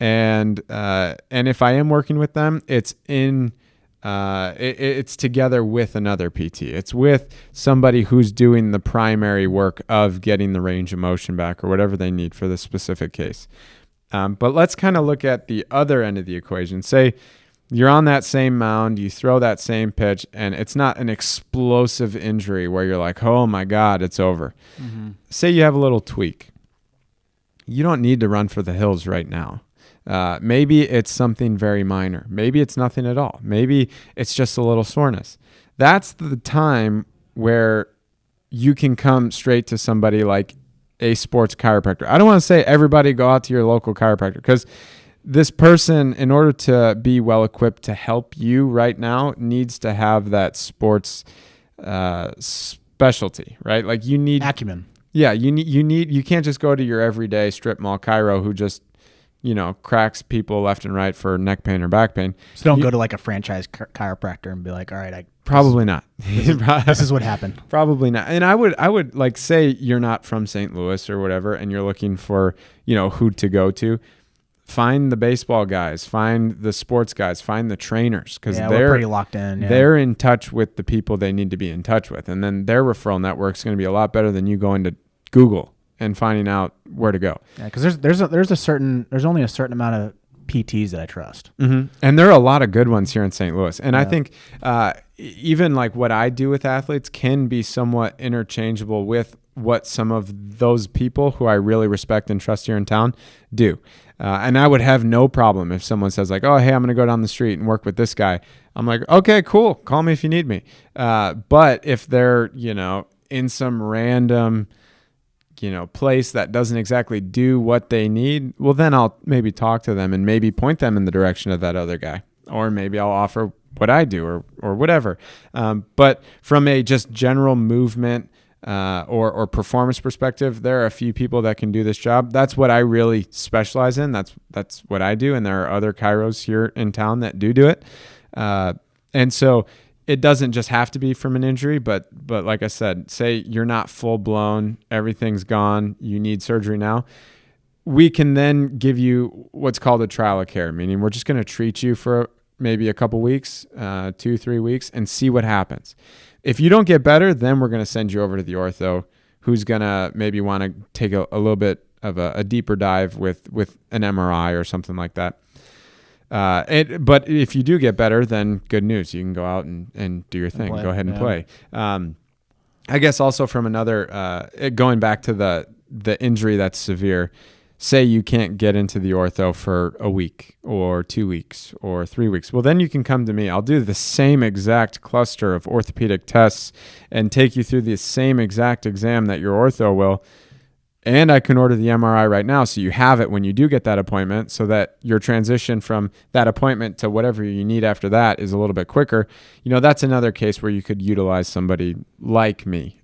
And if I am working with them, it's it's together with another PT. It's with somebody who's doing the primary work of getting the range of motion back or whatever they need for the specific case. But let's kind of look at the other end of the equation. Say you're on that same mound, you throw that same pitch, and it's not an explosive injury where you're like, oh my God, it's over. Mm-hmm. Say you have a little tweak. You don't need to run for the hills right now. Maybe it's something very minor. Maybe it's nothing at all. Maybe it's just a little soreness. That's the time where you can come straight to somebody like a sports chiropractor. I don't want to say everybody go out to your local chiropractor, because this person, in order to be well equipped to help you right now, needs to have that sports specialty, right? Like you need acumen. Yeah, you can't just go to your everyday strip mall chiro who just, cracks people left and right for neck pain or back pain. So don't go to like a franchise chiropractor and be like, all right, probably not. This is what happened. Probably not. And I would like, say you're not from St. Louis or whatever, and you're looking for, who to go to. Find the baseball guys, find the sports guys, find the trainers, because we're pretty locked in. Yeah. They're in touch with the people they need to be in touch with, and then their referral network is going to be a lot better than you going to Google and finding out where to go. Yeah, because there's only a certain amount of PTs that I trust. Mm-hmm. And there are a lot of good ones here in St. Louis. And I think even like what I do with athletes can be somewhat interchangeable with what some of those people who I really respect and trust here in town do. And I would have no problem if someone says like, oh, hey, I'm going to go down the street and work with this guy. I'm like, okay, cool. Call me if you need me. But if they're, in some random, place that doesn't exactly do what they need, well, then I'll maybe talk to them and maybe point them in the direction of that other guy. Or maybe I'll offer what I do or whatever. But from a just general movement or performance perspective, there are a few people that can do this job. That's what I really specialize in. That's what I do. And there are other chiros here in town that do it. And so it doesn't just have to be from an injury, but like I said, say you're not full blown, everything's gone, you need surgery now. We can then give you what's called a trial of care, meaning we're just going to treat you for maybe a couple weeks, 2-3 weeks, and see what happens. If you don't get better, then we're going to send you over to the ortho, who's going to maybe want to take a little bit of a deeper dive with an MRI or something like that. But if you do get better, then good news. You can go out and do your thing. Go ahead and play. I guess also from another, going back to the injury that's severe, say you can't get into the ortho for a week or 2 weeks or 3 weeks. Well, then you can come to me. I'll do the same exact cluster of orthopedic tests and take you through the same exact exam that your ortho will. And I can order the MRI right now, so you have it when you do get that appointment, so that your transition from that appointment to whatever you need after that is a little bit quicker. That's another case where you could utilize somebody like me.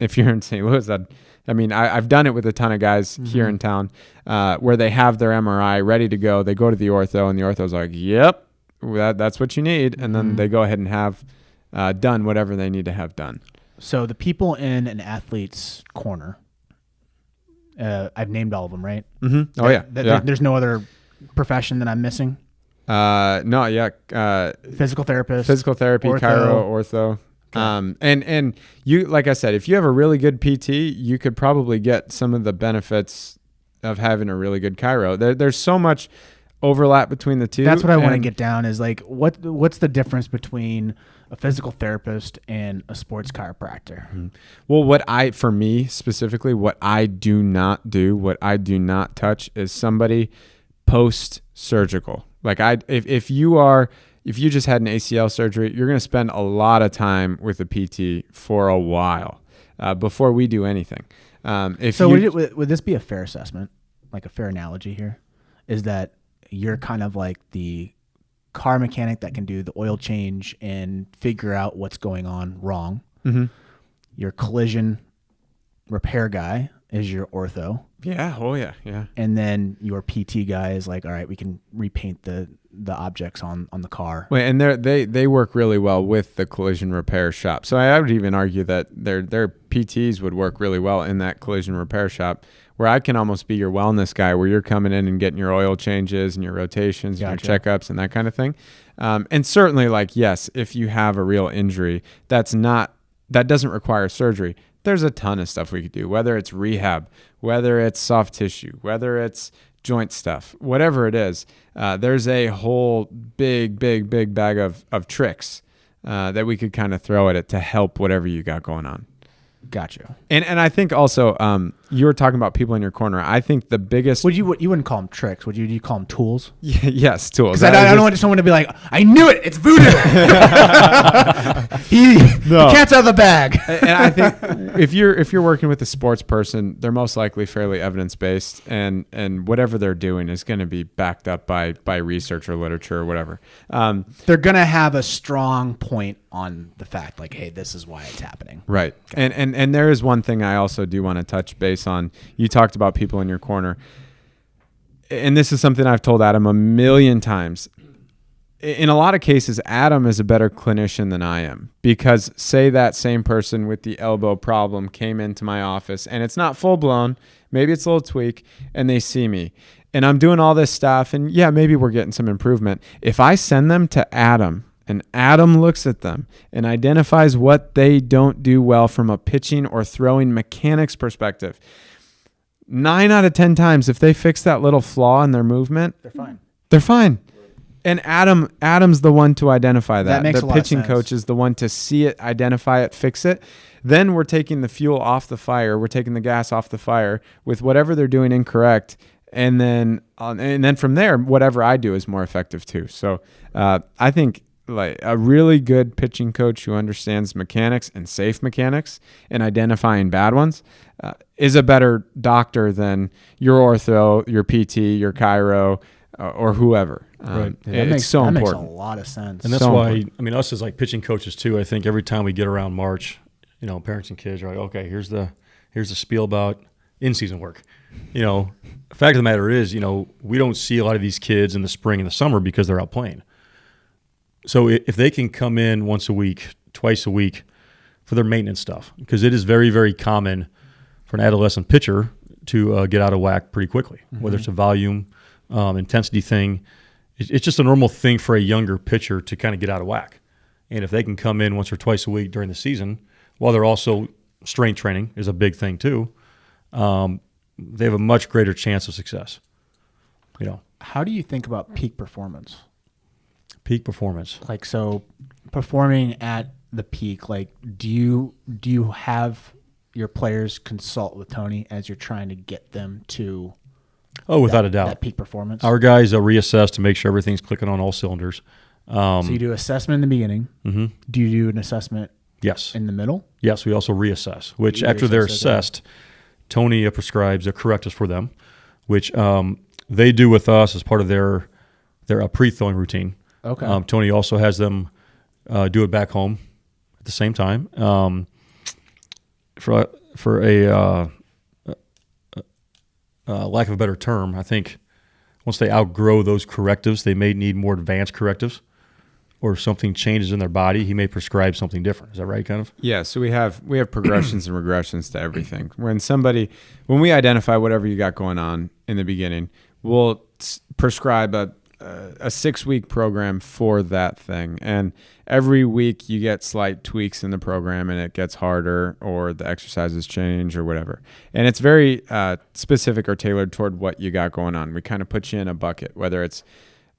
If you're in St. Louis, I've done it with a ton of guys here in town where they have their MRI ready to go. They go to the ortho, and the ortho's like, yep, that's what you need. And then they go ahead and have done whatever they need to have done. So the people in an athlete's corner, I've named all of them, right? Mm-hmm. Oh, yeah. There's no other profession that I'm missing? No, yeah. Physical therapist. Physical therapy, chiro, ortho. Okay. And you, like I said, if you have a really good PT, you could probably get some of the benefits of having a really good chiro. There's so much overlap between the two. That's what I want to get down is like, what's the difference between a physical therapist and a sports chiropractor? Mm-hmm. Well, for me specifically, what I do not touch is somebody post-surgical. Like if you just had an ACL surgery, you're going to spend a lot of time with a PT for a while before we do anything. Would this be a fair assessment, like a fair analogy here, is that you're kind of like the car mechanic that can do the oil change and figure out what's going on wrong. Mm-hmm. Your collision repair guy is your ortho. Yeah. Oh yeah. Yeah. And then your PT guy is like, all right, we can repaint the objects on the car. Wait, and they work really well with the collision repair shop. So I would even argue that their PTs would work really well in that collision repair shop, where I can almost be your wellness guy, where you're coming in and getting your oil changes and your rotations and your checkups and that kind of thing. And certainly, like, yes, if you have a real injury that doesn't require surgery, there's a ton of stuff we could do, whether it's rehab, whether it's soft tissue, whether it's joint stuff, whatever it is. There's a whole big bag of tricks that we could kind of throw at it to help whatever you got going on. Gotcha. And I think also you were talking about people in your corner. I think the biggest. You wouldn't call them tricks? Would you call them tools? Yes, tools. Because I don't want someone to be like, I knew it. It's voodoo. The cat's out of the bag. And I think if you're working with a sports person, they're most likely fairly evidence based, and whatever they're doing is going to be backed up by research or literature or whatever. They're going to have a strong point on the fact, like, hey, this is why it's happening. Right. Okay. And there is one thing I also do want to touch base on. You talked about people in your corner. And this is something I've told Adam a million times. In a lot of cases, Adam is a better clinician than I am, because say that same person with the elbow problem came into my office and it's not full blown, maybe it's a little tweak, and they see me and I'm doing all this stuff, and yeah, maybe we're getting some improvement. If I send them to Adam, and Adam looks at them and identifies what they don't do well from a pitching or throwing mechanics perspective, 9 out of 10 times, if they fix that little flaw in their movement, they're fine. And Adam's the one to identify that. Makes the a lot of pitching sense. coach is the one to see it, identify it, fix it. Then we're taking the fuel off the fire. We're taking the gas off the fire with whatever they're doing incorrect. and then from there, whatever I do is more effective too. So I think like a really good pitching coach who understands mechanics and safe mechanics and identifying bad ones is a better doctor than your ortho, your PT, your chiro, or whoever. Right. It's so important. That makes a lot of sense. And that's So why, important. I mean, us as like pitching coaches too, I think every time we get around March, parents and kids are like, okay, here's the spiel about in-season work. The fact of the matter is, we don't see a lot of these kids in the spring and the summer because they're out playing. So if they can come in once a week, twice a week for their maintenance stuff, because it is very, very common for an adolescent pitcher to get out of whack pretty quickly, whether it's a volume, intensity thing. It's just a normal thing for a younger pitcher to kind of get out of whack. And if they can come in once or twice a week during the season, while they're also strength training is a big thing too, they have a much greater chance of success. How do you think about peak performance? Peak performance. Like, so performing at the peak, like, do you have your players consult with Tony as you're trying to get them to Without a doubt. that peak performance? Our guys reassess to make sure everything's clicking on all cylinders. So you do assessment in the beginning. Mm-hmm. Do you do an assessment Yes. in the middle? Yes, we also reassess, which You after they're reassess, okay. assessed, Tony prescribes a correctives for them, which they do with us as part of their pre-throwing routine. Okay. Tony also has them do it back home at the same time. For a lack of a better term, I think once they outgrow those correctives, they may need more advanced correctives, or if something changes in their body, he may prescribe something different. Is that right, kind of? Yeah, so we have progressions and regressions to everything. When we identify whatever you got going on in the beginning, we'll prescribe a 6-week program for that thing. And every week you get slight tweaks in the program and it gets harder, or the exercises change or whatever. And it's very specific or tailored toward what you got going on. We kind of put you in a bucket, whether it's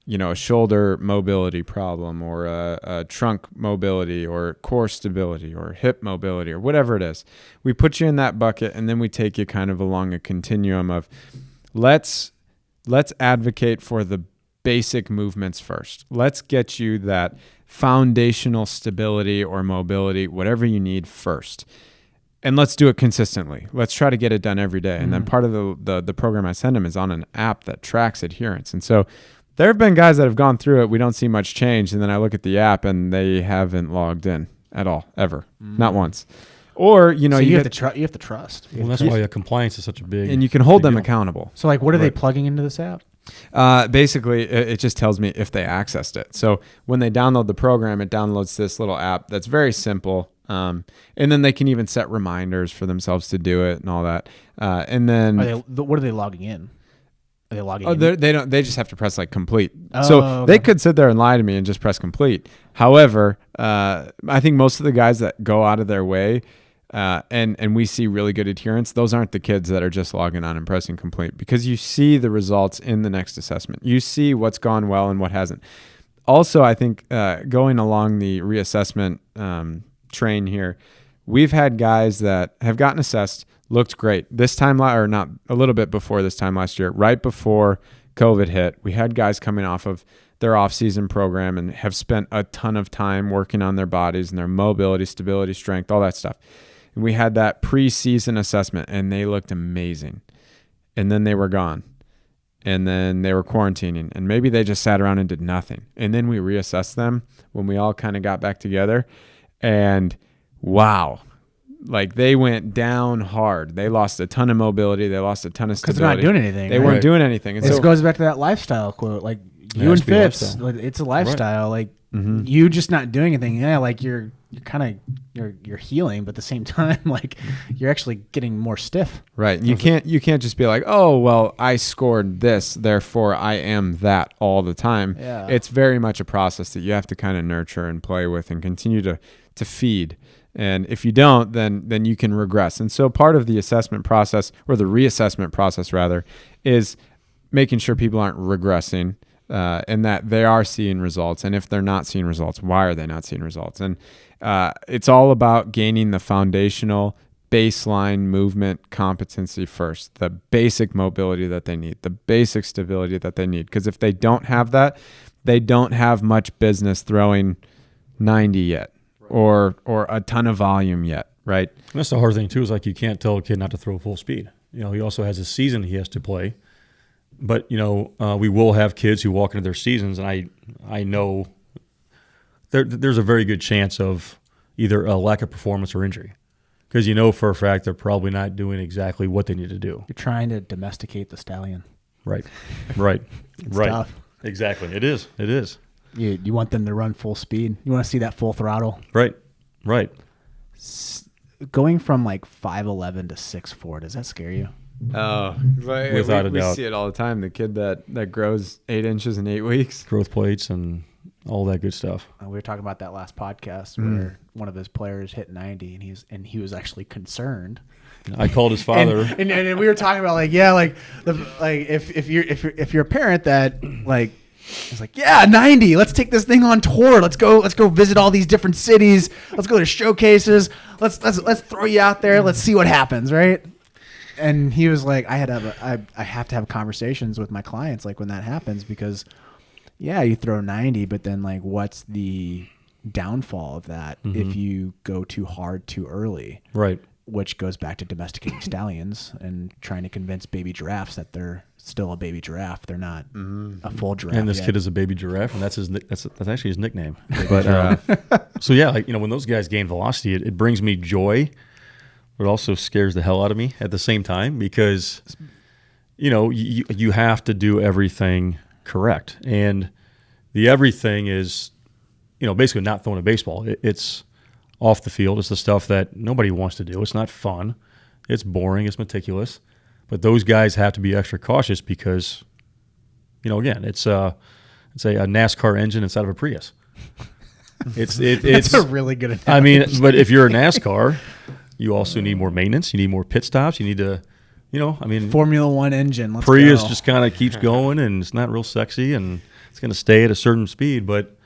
a shoulder mobility problem, or a trunk mobility, or core stability, or hip mobility, or whatever it is. We put you in that bucket, and then we take you kind of along a continuum of let's advocate for the basic movements first. Let's get you that foundational stability or mobility, whatever you need first. And let's do it consistently. Let's try to get it done every day. And then part of the program I send them is on an app that tracks adherence. And so there have been guys that have gone through it. We don't see much change. And then I look at the app and they haven't logged in at all, ever. Not once. Or, So you have to trust. Well, that's why compliance is such a big. and you can hold big them deal. accountable. So, like, what are they Right. plugging into this app? Basically, it just tells me if they accessed it. So when they download the program, it downloads this little app that's very simple. And then they can even set reminders for themselves to do it and all that. And then What are they logging in? Are they logging in? they don't. They just have to press like complete. Oh, So okay. they could sit there and lie to me and just press complete. However, I think most of the guys that go out of their way and we see really good adherence, those aren't the kids that are just logging on and pressing complete, because you see the results in the next assessment. You see what's gone well and what hasn't. Also, I think going along the reassessment train here, we've had guys that have gotten assessed, looked great this time, or not, a little bit before this time last year, right before COVID hit. We had guys coming off of their off-season program and have spent a ton of time working on their bodies and their mobility, stability, strength, all that stuff. And we had that pre-season assessment and they looked amazing. And then they were gone. And then they were quarantining, and maybe they just sat around and did nothing. And then we reassessed them when we all kind of got back together, and wow, like they went down hard. They lost a ton of mobility. They lost a ton of Because stability. they're not doing anything. They right? weren't doing anything. And This so, goes back to that lifestyle quote. Like, Yeah, you it has and to be a Fitz, lifestyle. like, it's a lifestyle. Like, you just not doing anything. Yeah, like you're healing, but at the same time, like you're actually getting more stiff. right. You can't just be like, oh, well, I scored this, therefore I am that all the time. Yeah. It's very much a process that you have to kind of nurture and play with and continue to feed. And if you don't, then you can regress. And so part of the assessment process, or the reassessment process rather, is making sure people aren't regressing, and that they are seeing results. And if they're not seeing results, why are they not seeing results? And it's all about gaining the foundational baseline movement competency first, the basic mobility that they need, the basic stability that they need. Because if they don't have that, they don't have much business throwing 90 yet, or a ton of volume yet, right? And that's the hard thing too, is like you can't tell a kid not to throw full speed. You know, he also has a season he has to play. But, you know, we will have kids who walk into their seasons, and I know there's a very good chance of either a lack of performance or injury. Because you know for a fact they're probably not doing exactly what they need to do. You're trying to domesticate the stallion. Right. It's tough. Exactly. It is. You want them to run full speed. You want to see that full throttle. Right. Going from like 5'11" to 6'4", does that scare you? Oh, without a doubt. We see it all the time. The kid that grows 8 inches in 8 weeks. Growth plates and all that good stuff. We were talking about that last podcast where one of his players hit 90, and he was actually concerned. I called his father, and we were talking about if you're a parent that like is like 90, let's take this thing on tour. Let's go visit all these different cities. Let's go to showcases. Let's throw you out there. Let's see what happens, right? And he was like, I have to have conversations with my clients like when that happens, because you throw 90, but then like what's the downfall of that if you go too hard too early? Right. Which goes back to domesticating stallions and trying to convince baby giraffes that they're still a baby giraffe. They're not a full giraffe. And this kid is a baby giraffe, and that's actually his nickname. But so like, you know, when those guys gain velocity, it brings me joy. But it also scares the hell out of me at the same time, because, you know, you have to do everything correct. And the everything is, you know, basically not throwing a baseball. It's off the field. It's the stuff that nobody wants to do. It's not fun. It's boring. It's meticulous. But those guys have to be extra cautious because, you know, again, it's a NASCAR engine inside of a Prius. It's a really good analogy. I mean, but if you're a NASCAR, you also need more maintenance. You need more pit stops. You need to, you know, I mean, Formula One engine. Let's Prius go. just kind of keeps going, and it's not real sexy, and it's going to stay at a certain speed. But,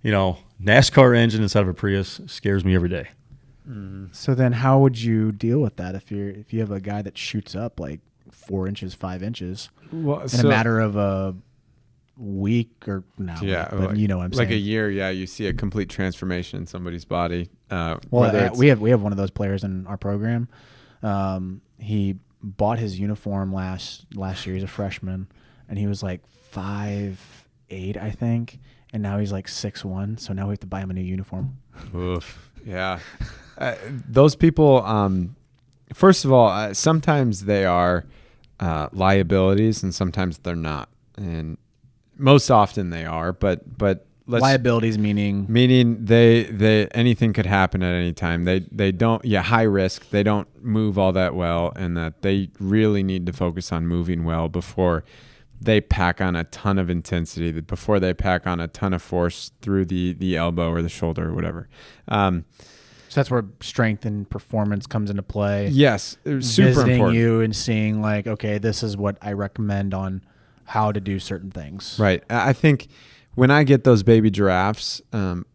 you know, NASCAR engine inside of a Prius scares me every day. So then, how would you deal with that if you have a guy that shoots up like 4 inches, 5 inches in a matter of a week or but you know what I'm saying? Like a year, you see a complete transformation in somebody's body. We have one of those players in our program. He bought his uniform last year. He's a freshman, and he was like 5'8", I think, and now he's like 6'1". So now we have to buy him a new uniform. Oof. Yeah. Those people, first of all, sometimes they are liabilities, and sometimes they're not, and most often they are. But liabilities meaning they anything could happen at any time. They don't high risk. They don't move all that well, and that they really need to focus on moving well before they pack on a ton of intensity, before they pack on a ton of force through the elbow or the shoulder or whatever. So that's where strength and performance comes into play. Yes, super visiting important. You and seeing like, okay, this is what I recommend on how to do certain things. Right. I think when I get those baby giraffes,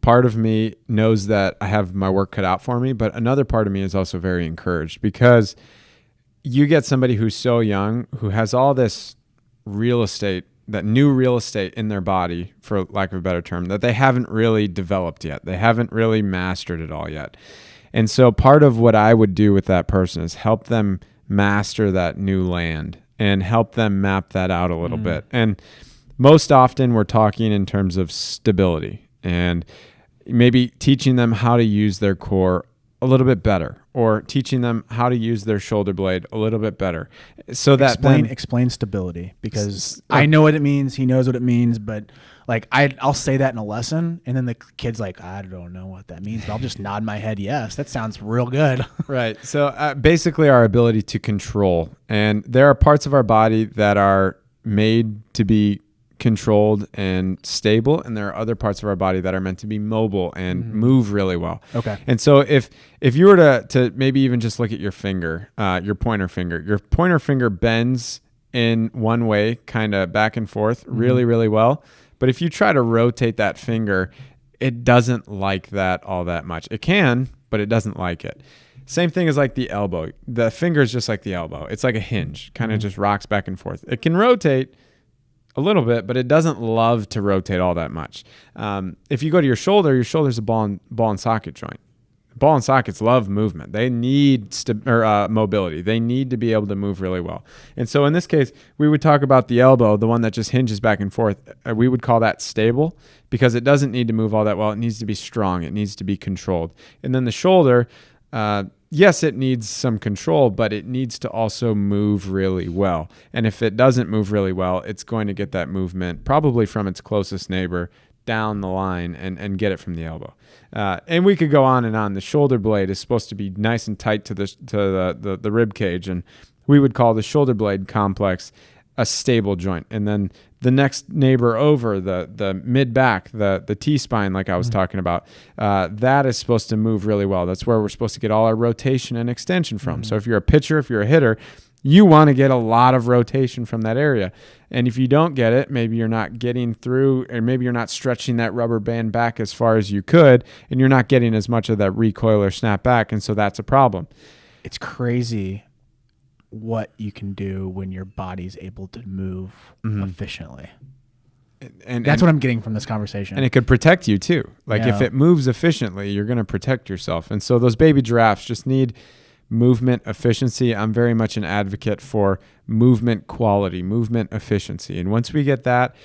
part of me knows that I have my work cut out for me, but another part of me is also very encouraged, because you get somebody who's so young, who has all this real estate, that new real estate in their body, for lack of a better term, that they haven't really developed yet. They haven't really mastered it all yet. And so part of what I would do with that person is help them master that new land and help them map that out a little bit. And most often we're talking in terms of stability and maybe teaching them how to use their core a little bit better, or teaching them how to use their shoulder blade a little bit better. So that explain stability, because I know what it means. He knows what it means, but like I'll say that in a lesson, and then the kid's like, I don't know what that means, but I'll just nod my head. Yes, that sounds real good. Right. So basically our ability to control, and there are parts of our body that are made to be controlled and stable, and there are other parts of our body that are meant to be mobile and move really well. Okay. And so if you were to maybe even just look at your finger, your pointer finger bends in one way, kind of back and forth really, really well. But if you try to rotate that finger, it doesn't like that all that much. It can, but it doesn't like it. Same thing as like the elbow. The finger is just like the elbow. It's like a hinge, kind of just rocks back and forth. It can rotate a little bit, but it doesn't love to rotate all that much. If you go to your shoulder's a ball and socket joint. Ball and sockets love movement. They need mobility. They need to be able to move really well. And so in this case, we would talk about the elbow, the one that just hinges back and forth. We would call that stable because it doesn't need to move all that well. It needs to be strong. It needs to be controlled. And then the shoulder, yes, it needs some control, but it needs to also move really well. And if it doesn't move really well, it's going to get that movement probably from its closest neighbor down the line and get it from the elbow. And we could go on and on. The shoulder blade is supposed to be nice and tight to the rib cage, and we would call the shoulder blade complex a stable joint. And then the next neighbor over, the mid back, the T-spine, like I was talking about, that is supposed to move really well. That's where we're supposed to get all our rotation and extension from. So if you're a pitcher, if you're a hitter, you want to get a lot of rotation from that area. And if you don't get it, maybe you're not getting through, or maybe you're not stretching that rubber band back as far as you could, and you're not getting as much of that recoil or snap back. And so that's a problem. It's crazy what you can do when your body's able to move efficiently. And that's what I'm getting from this conversation. And it could protect you too. Like if it moves efficiently, you're going to protect yourself. And so those baby giraffes just need movement efficiency. I'm very much an advocate for movement quality, movement efficiency. And once we get that,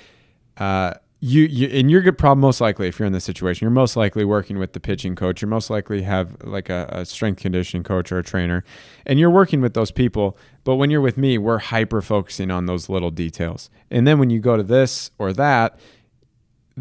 you're probably most likely, if you're in this situation, you're most likely working with the pitching coach. You're most likely have like a strength conditioning coach or a trainer, and you're working with those people. But when you're with me, we're hyper focusing on those little details. And then when you go to this or that,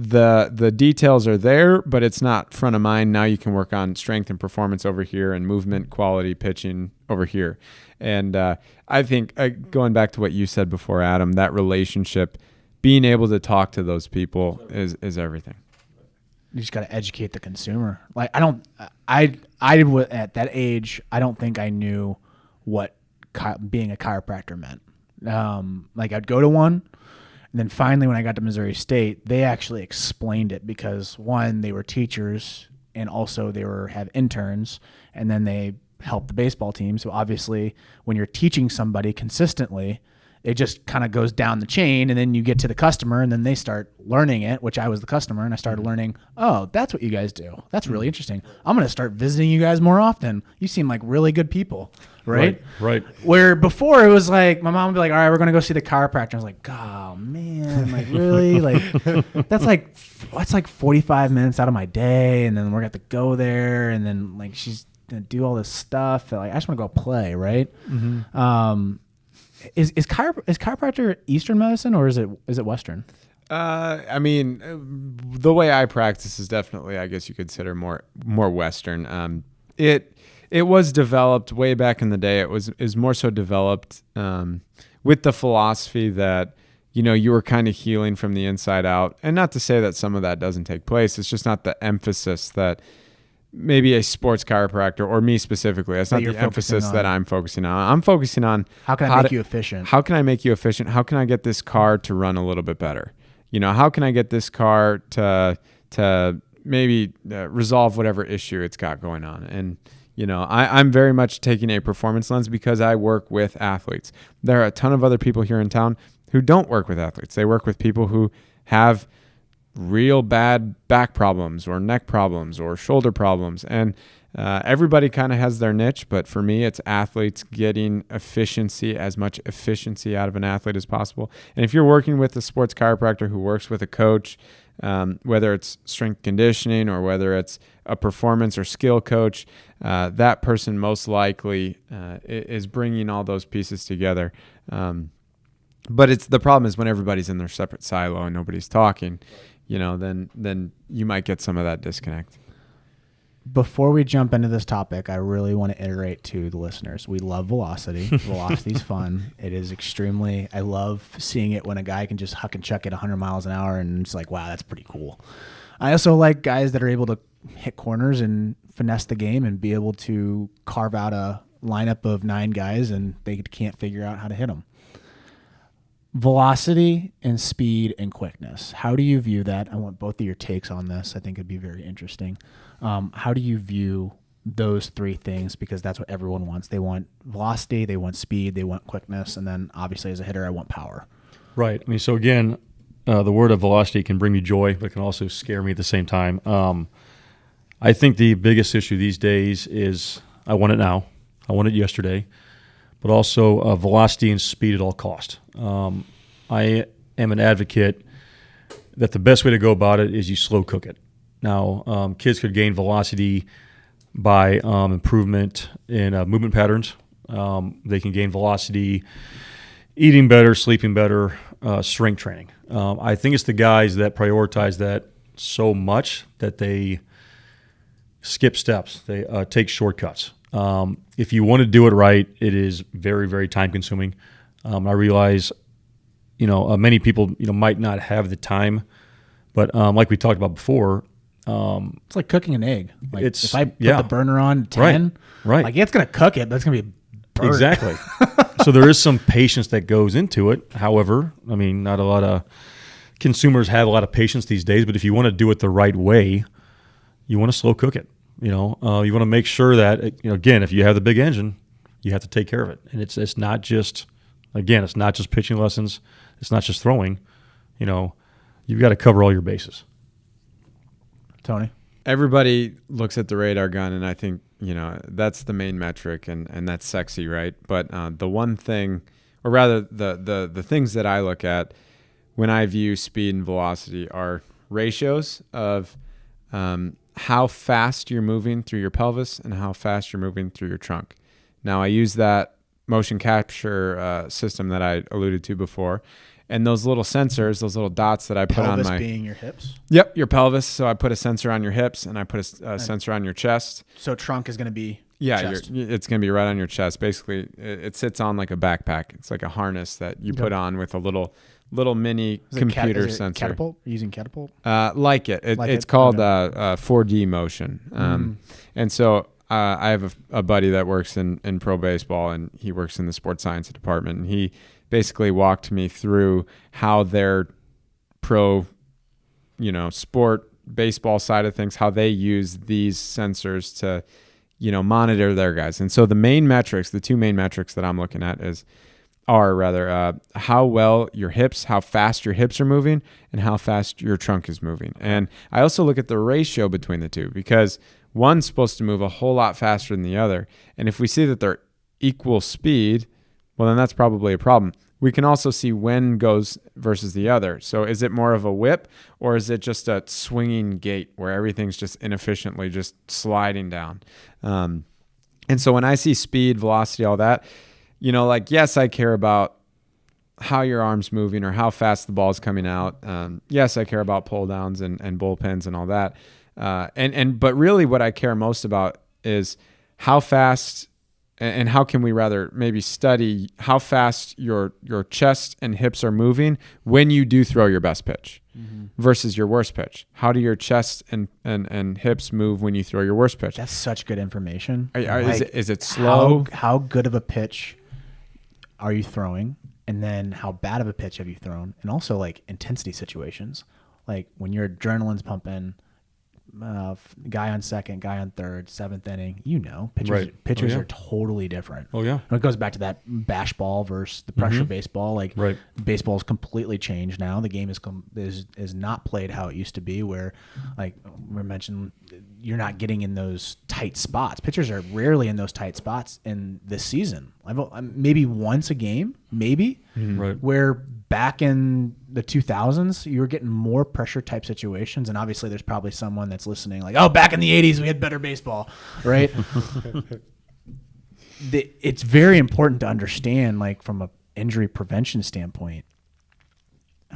the details are there, but it's not front of mind. Now you can work on strength and performance over here and movement quality pitching over here. And I think going back to what you said before, Adam, that relationship, being able to talk to those people is everything. You just got to educate the consumer. Like I at that age, I don't think I knew what being a chiropractor meant. Like I'd go to one, and then finally when I got to Missouri State, they actually explained it because one, they were teachers, and also they have interns, and then they help the baseball team. So obviously when you're teaching somebody consistently, it just kind of goes down the chain, and then you get to the customer, and then they start learning it, which I was the customer, and I started learning, oh, that's what you guys do. That's really interesting. I'm going to start visiting you guys more often. You seem like really good people, right? Right. Where before it was like, my mom would be like, all right, we're going to go see the chiropractor. I was like, oh, man, like really? Like that's like 45 minutes out of my day, and then we're going to have to go there, and then like she's going to do all this stuff. Like I just want to go play, right? Mm-hmm. Is chiropractor Eastern medicine or is it Western? I mean, the way I practice is definitely, I guess you could consider more Western. It was developed way back in the day. It was more so developed with the philosophy that, you know, you were kind of healing from the inside out. And not to say that some of that doesn't take place. It's just not the emphasis that maybe a sports chiropractor or me specifically. That's not the emphasis that I'm focusing on. I'm focusing on how can I make you efficient? How can I make you efficient? How can I get this car to run a little bit better? You know, how can I get this car to maybe resolve whatever issue it's got going on? And, you know, I'm very much taking a performance lens because I work with athletes. There are a ton of other people here in town who don't work with athletes. They work with people who have real bad back problems or neck problems or shoulder problems. And everybody kind of has their niche, but for me, it's athletes getting as much efficiency out of an athlete as possible. And if you're working with a sports chiropractor who works with a coach, whether it's strength conditioning or whether it's a performance or skill coach, that person most likely is bringing all those pieces together. But the problem is when everybody's in their separate silo and nobody's talking, you know, then you might get some of that disconnect. Before we jump into this topic, I really want to iterate to the listeners. We love velocity. Velocity's fun. It is extremely, I love seeing it when a guy can just huck and chuck at 100 miles an hour, and it's like, wow, that's pretty cool. I also like guys that are able to hit corners and finesse the game and be able to carve out a lineup of 9 guys and they can't figure out how to hit them. Velocity and speed and quickness. How do you view that? I want both of your takes on this. I think it'd be very interesting. How do you view those three things because that's what everyone wants. They want velocity, they want speed, they want quickness, and then obviously as a hitter, I want power. Right. I mean, so again, the word of velocity can bring me joy, but it can also scare me at the same time. I think the biggest issue these days is I want it now. I want it yesterday, but also velocity and speed at all cost. I am an advocate that the best way to go about it is you slow cook it. Now, kids could gain velocity by improvement in movement patterns. They can gain velocity eating better, sleeping better, strength training. I think it's the guys that prioritize that so much that they skip steps. They take shortcuts. If you want to do it right, it is very, very time consuming. I realize, many people, might not have the time, but like we talked about before, it's like cooking an egg. Like if I put yeah. the burner on 10, right. like it's going to cook it, but it's going to be burnt. Exactly. So there is some patience that goes into it. However, I mean, not a lot of consumers have a lot of patience these days, but if you want to do it the right way, you want to slow cook it. You want to make sure that, again, if you have the big engine, you have to take care of it. And it's not just, again, it's not just pitching lessons. It's not just throwing. You've got to cover all your bases. Tony? Everybody looks at the radar gun, and I think, that's the main metric, and that's sexy, right? But the one thing, or rather the things that I look at when I view speed and velocity are ratios of how fast you're moving through your pelvis and how fast you're moving through your trunk. Now, I use that motion capture system that I alluded to before. And those little sensors, those little dots that I put on my... Pelvis being your hips? Yep, your pelvis. So I put a sensor on your hips and I put a sensor on your chest. So trunk is going to be chest. It's going to be right on your chest. Basically, it sits on like a backpack. It's like a harness that you put on with a little mini computer sensor. Catapult? Are you using Catapult? It's called 4D motion. And so I have a buddy that works in pro baseball, and he works in the sports science department, and he basically walked me through how their pro, sport baseball side of things, how they use these sensors to, monitor their guys. And so the two main metrics that I'm looking at are how well how fast your hips are moving and how fast your trunk is moving. And I also look at the ratio between the two, because one's supposed to move a whole lot faster than the other. And if we see that they're equal speed, well, then that's probably a problem. We can also see when goes versus the other. So is it more of a whip, or is it just a swinging gait where everything's just inefficiently just sliding down? And so when I see speed, velocity, all that, yes, I care about how your arm's moving or how fast the ball's coming out. Yes, I care about pull downs and bullpens and all that. But really what I care most about is how fast, and how can we rather maybe study how fast your chest and hips are moving when you do throw your best pitch versus your worst pitch. How do your chest and hips move when you throw your worst pitch? That's such good information. Is it slow? How good of a pitch are you throwing? And then how bad of a pitch have you thrown? And also like intensity situations. Like when your adrenaline's pumping, guy on second, guy on third, seventh inning, pitchers are totally different. Oh yeah. And it goes back to that bash ball versus the pressure baseball. Like baseball is completely changed now. The game is not played how it used to be, where like we mentioned, you're not getting in those tight spots. Pitchers are rarely in those tight spots in this season. Maybe once a game, where back in the 2000s, you were getting more pressure type situations. And obviously there's probably someone that's listening like, oh, back in the 80s, we had better baseball, right? It's very important to understand, like from an injury prevention standpoint,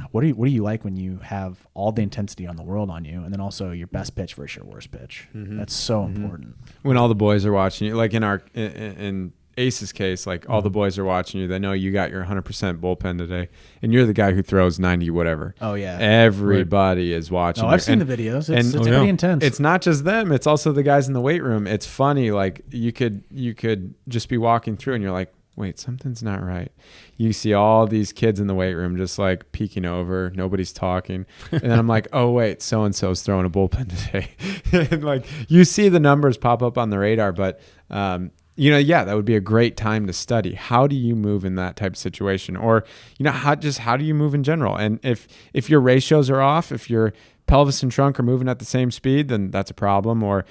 what do you like when you have all the intensity on the world on you, and then also your best pitch versus your worst pitch? That's so important. When all the boys are watching you, like in Ace's case, like all the boys are watching you. They know you got your 100% bullpen today, and you're the guy who throws 90 whatever. Oh yeah, everybody is watching. Oh, I've seen the videos. It's pretty intense. It's not just them; it's also the guys in the weight room. It's funny. Like you could just be walking through, and you're like, wait, something's not right. You see all these kids in the weight room just like peeking over. Nobody's talking. And then I'm like, oh, wait, so-and-so's throwing a bullpen today. And like you see the numbers pop up on the radar. But, that would be a great time to study. How do you move in that type of situation? Or, how do you move in general? And if your ratios are off, if your pelvis and trunk are moving at the same speed, then that's a problem. Or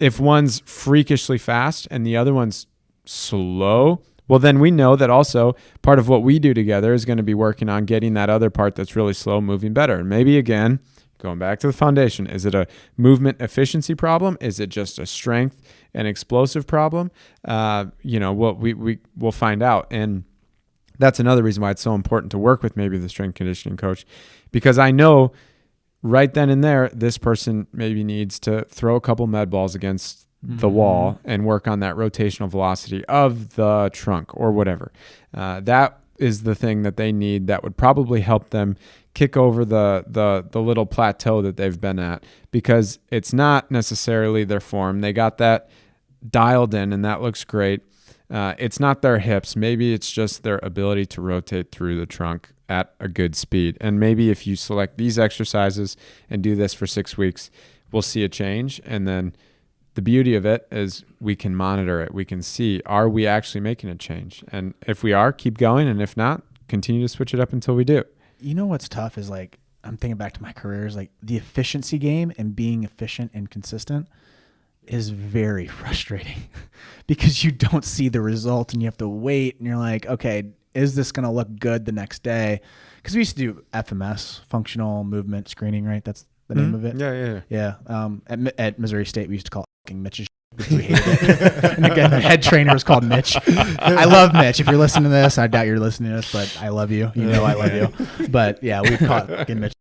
if one's freakishly fast and the other one's slow, well, then we know that also part of what we do together is going to be working on getting that other part that's really slow moving better. And maybe, again, going back to the foundation, is it a movement efficiency problem? Is it just a strength and explosive problem? We'll find out. And that's another reason why it's so important to work with maybe the strength conditioning coach, because I know right then and there, this person maybe needs to throw a couple med balls against the wall and work on that rotational velocity of the trunk or whatever. That is the thing that they need that would probably help them kick over the little plateau that they've been at, because it's not necessarily their form. They got that dialed in and that looks great. It's not their hips. Maybe it's just their ability to rotate through the trunk at a good speed. And maybe if you select these exercises and do this for 6 weeks, we'll see a change. And then the beauty of it is we can monitor it. We can see, are we actually making a change? And if we are, keep going. And if not, continue to switch it up until we do. You know what's tough is like, I'm thinking back to my career, is like the efficiency game and being efficient and consistent is very frustrating because you don't see the result and you have to wait and you're like, okay, is this going to look good the next day? Because we used to do FMS, functional movement screening, right? That's the name of it. Yeah. At Missouri State, we used to call it Mitch's because we hated it. And again, the head trainer was called Mitch. I love Mitch. If you're listening to this, I doubt you're listening to this, but I love you. You know I love you. But yeah, we caught fucking Mitch.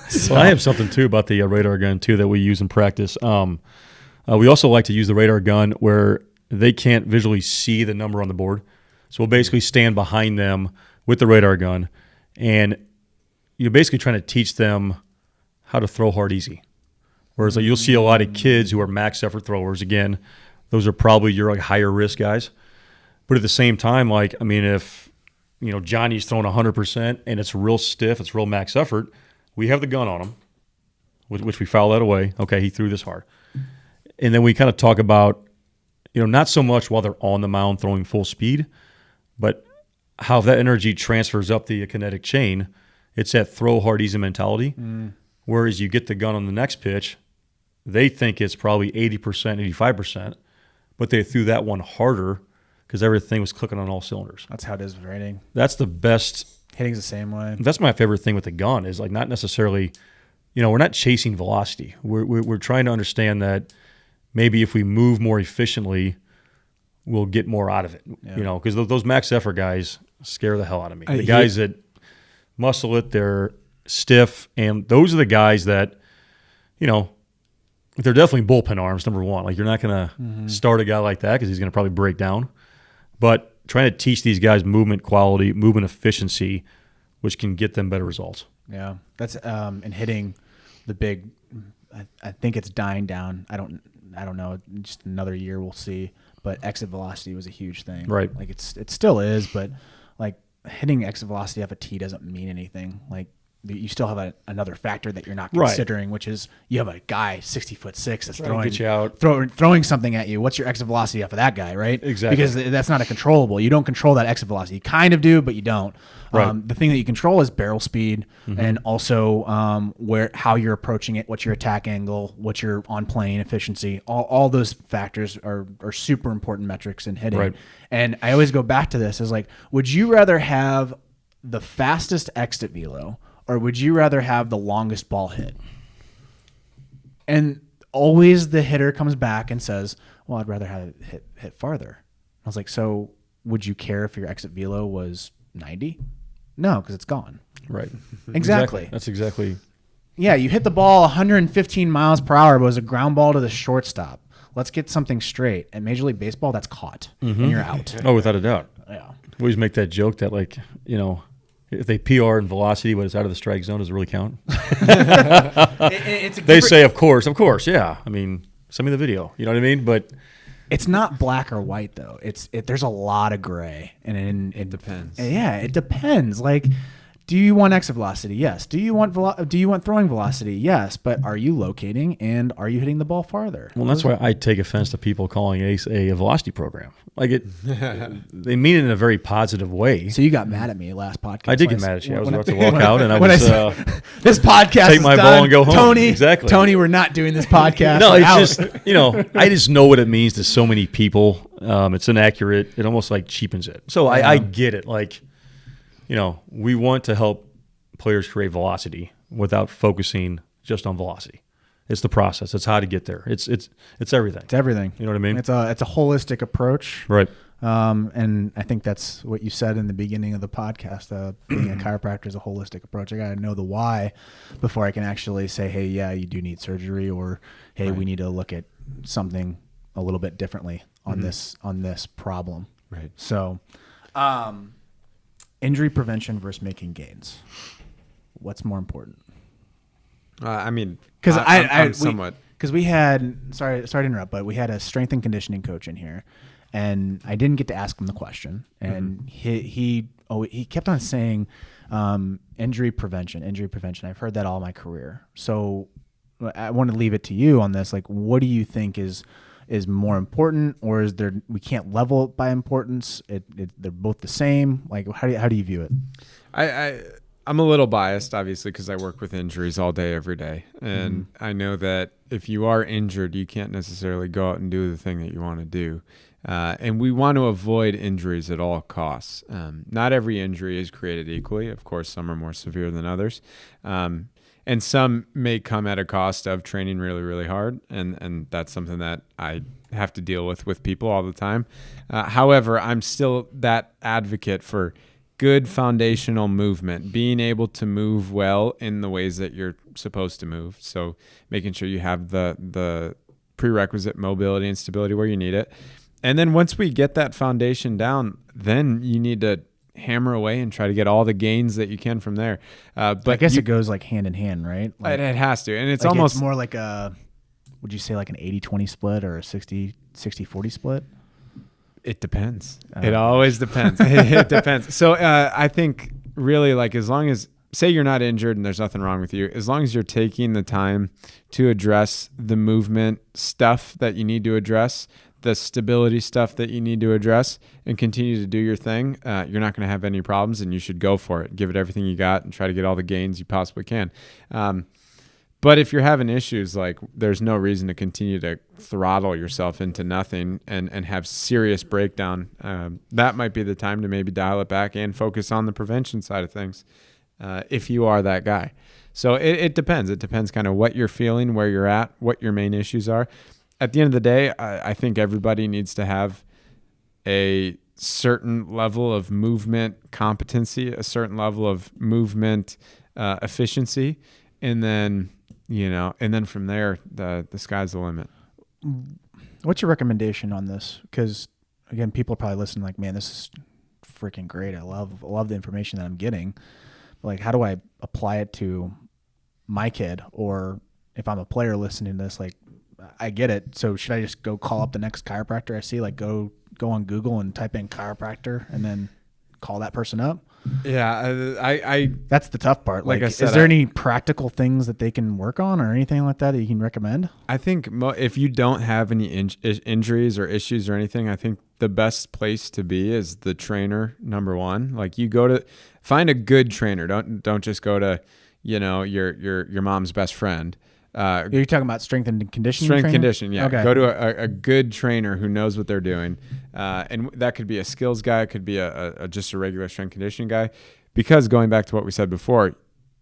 So I have something too about the radar gun too that we use in practice. We also like to use the radar gun where they can't visually see the number on the board. So we'll basically stand behind them with the radar gun, and you're basically trying to teach them how to throw hard easy. Whereas like, you'll see a lot of kids who are max effort throwers. Again, those are probably your like higher risk guys. But at the same time, like, I mean, if Johnny's throwing 100% and it's real stiff, it's real max effort, we have the gun on him, which we foul that away. Okay, he threw this hard. And then we kind of talk about, not so much while they're on the mound throwing full speed, but how that energy transfers up the kinetic chain. It's that throw hard easy mentality. Whereas you get the gun on the next pitch, they think it's probably 80%, 85%, but they threw that one harder because everything was clicking on all cylinders. That's how it is with rating. That's the best. Hitting's the same way. That's my favorite thing with the gun is like not necessarily, we're not chasing velocity. We're trying to understand that maybe if we move more efficiently, we'll get more out of it. Yeah. Because those max effort guys scare the hell out of me. The guys that muscle it, they're stiff, and those are the guys that, they're definitely bullpen arms, number one. Like, you're not going to start a guy like that because he's going to probably break down. But trying to teach these guys movement quality, movement efficiency, which can get them better results. Yeah. That's and hitting the big, I think it's dying down. I don't know. Just another year we'll see. But exit velocity was a huge thing. Right. Like it still is, but like hitting exit velocity off a tee doesn't mean anything. Like, you still have another factor that you're not considering, which is you have a guy 60'6" that's throwing something at you. What's your exit velocity off of that guy, right? Exactly. Because that's not a controllable. You don't control that exit velocity. You kind of do, but you don't. Right. The thing that you control is barrel speed, and also how you're approaching it, what's your attack angle, what's your on plane efficiency. All those factors are super important metrics in hitting. Right. And I always go back to this as like, would you rather have the fastest exit velo, or would you rather have the longest ball hit? And always the hitter comes back and says, well, I'd rather have it hit farther. I was like, so would you care if your exit velo was 90? No, because it's gone. Right. Exactly. That's exactly. Yeah, you hit the ball 115 miles per hour, but it was a ground ball to the shortstop. Let's get something straight. At Major League Baseball, that's caught, and you're out. Oh, without a doubt. Yeah. We always make that joke that, like, if they PR in velocity, but it's out of the strike zone, does it really count? They say, of course, yeah. I mean, send me the video. You know what I mean? But It's not black or white though. There's a lot of gray, and it depends. Yeah, it depends. Like, do you want exit velocity? Yes. Do you want throwing velocity? Yes. But are you locating and are you hitting the ball farther? Well, that's why I take offense to people calling ACE a velocity program. Like they mean it in a very positive way. So you got mad at me last podcast. I did get mad at you. I was about to walk out, and I was this podcast. Take my ball and go home. Tony, exactly. Tony, we're not doing this podcast. No, it's just I just know what it means to so many people. It's inaccurate. It almost like cheapens it. So I get it. Like, we want to help players create velocity without focusing just on velocity. It's the process. It's how to get there. It's everything. It's everything. You know what I mean? It's a holistic approach. Right. And I think that's what you said in the beginning of the podcast. Being a chiropractor is a holistic approach. I got to know the why before I can actually say, hey, yeah, you do need surgery, or hey, we need to look at something a little bit differently on this problem. Right. So, injury prevention versus making gains. What's more important? I mean, because I'm somewhat. Because we had sorry to interrupt, but we had a strength and conditioning coach in here, and I didn't get to ask him the question, and he kept on saying injury prevention. I've heard that all my career, so I want to leave it to you on this. Like, what do you think is more important, or is there we can't level it by importance? They're both the same. Like, how do you view it? I'm a little biased, obviously, because I work with injuries all day, every day. And I know that if you are injured, you can't necessarily go out and do the thing that you want to do. And we want to avoid injuries at all costs. Not every injury is created equally. Of course, some are more severe than others. And some may come at a cost of training really, really hard. And that's something that I have to deal with people all the time. However, I'm still that advocate for good foundational movement, being able to move well in the ways that you're supposed to move. So making sure you have the prerequisite mobility and stability where you need it. And then once we get that foundation down, then you need to hammer away and try to get all the gains that you can from there. But I guess it goes like hand in hand, right? Like, it has to. And it's like almost more like would you say like an 80-20 split or a 60-40 split? It depends. It always depends. It depends. So I think really, like, as long as, say you're not injured and there's nothing wrong with you, as long as you're taking the time to address the movement stuff that you need to address, the stability stuff that you need to address, and continue to do your thing, you're not going to have any problems, and you should go for it. Give it everything you got and try to get all the gains you possibly can. But if you're having issues, like, there's no reason to continue to throttle yourself into nothing and have serious breakdown. That might be the time to maybe dial it back and focus on the prevention side of things if you are that guy. So it depends. It depends kind of what you're feeling, where you're at, what your main issues are. At the end of the day, I think everybody needs to have a certain level of movement competency, a certain level of movement efficiency, and then from there, the sky's the limit. What's your recommendation on this? Because again, people are probably listening like, man, this is freaking great. I love the information that I'm getting. But like, how do I apply it to my kid? Or if I'm a player listening to this, like, I get it. So should I just go call up the next chiropractor I see? Like, go on Google and type in chiropractor and then call that person up? Yeah, I that's the tough part. Like I said, is there any practical things that they can work on or anything like that you can recommend? I think if you don't have any injuries or issues or anything, I think the best place to be is the trainer, number one. Like, you go to find a good trainer. Don't just go to, your mom's best friend. You're talking about strength and conditioning? Strength and conditioning, yeah. Okay. Go to a good trainer who knows what they're doing. And that could be a skills guy, it could be just a regular strength conditioning guy. Because going back to what we said before,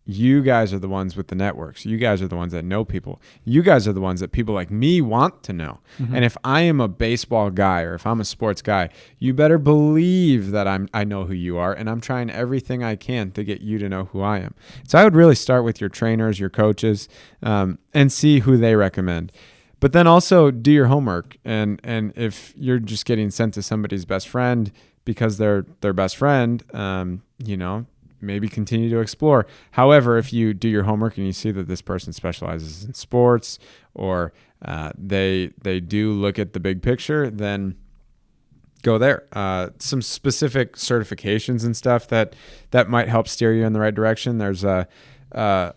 you guys are the ones with the networks. You guys are the ones that know people. You guys are the ones that people like me want to know. Mm-hmm. And if I am a baseball guy or if I'm a sports guy, you better believe that I know who you are, and I'm trying everything I can to get you to know who I am. So I would really start with your trainers, your coaches, and see who they recommend. But then also do your homework. And if you're just getting sent to somebody's best friend because they're their best friend, maybe continue to explore. However, if you do your homework and you see that this person specializes in sports or they do look at the big picture, then go there. Some specific certifications and stuff that might help steer you in the right direction. There's a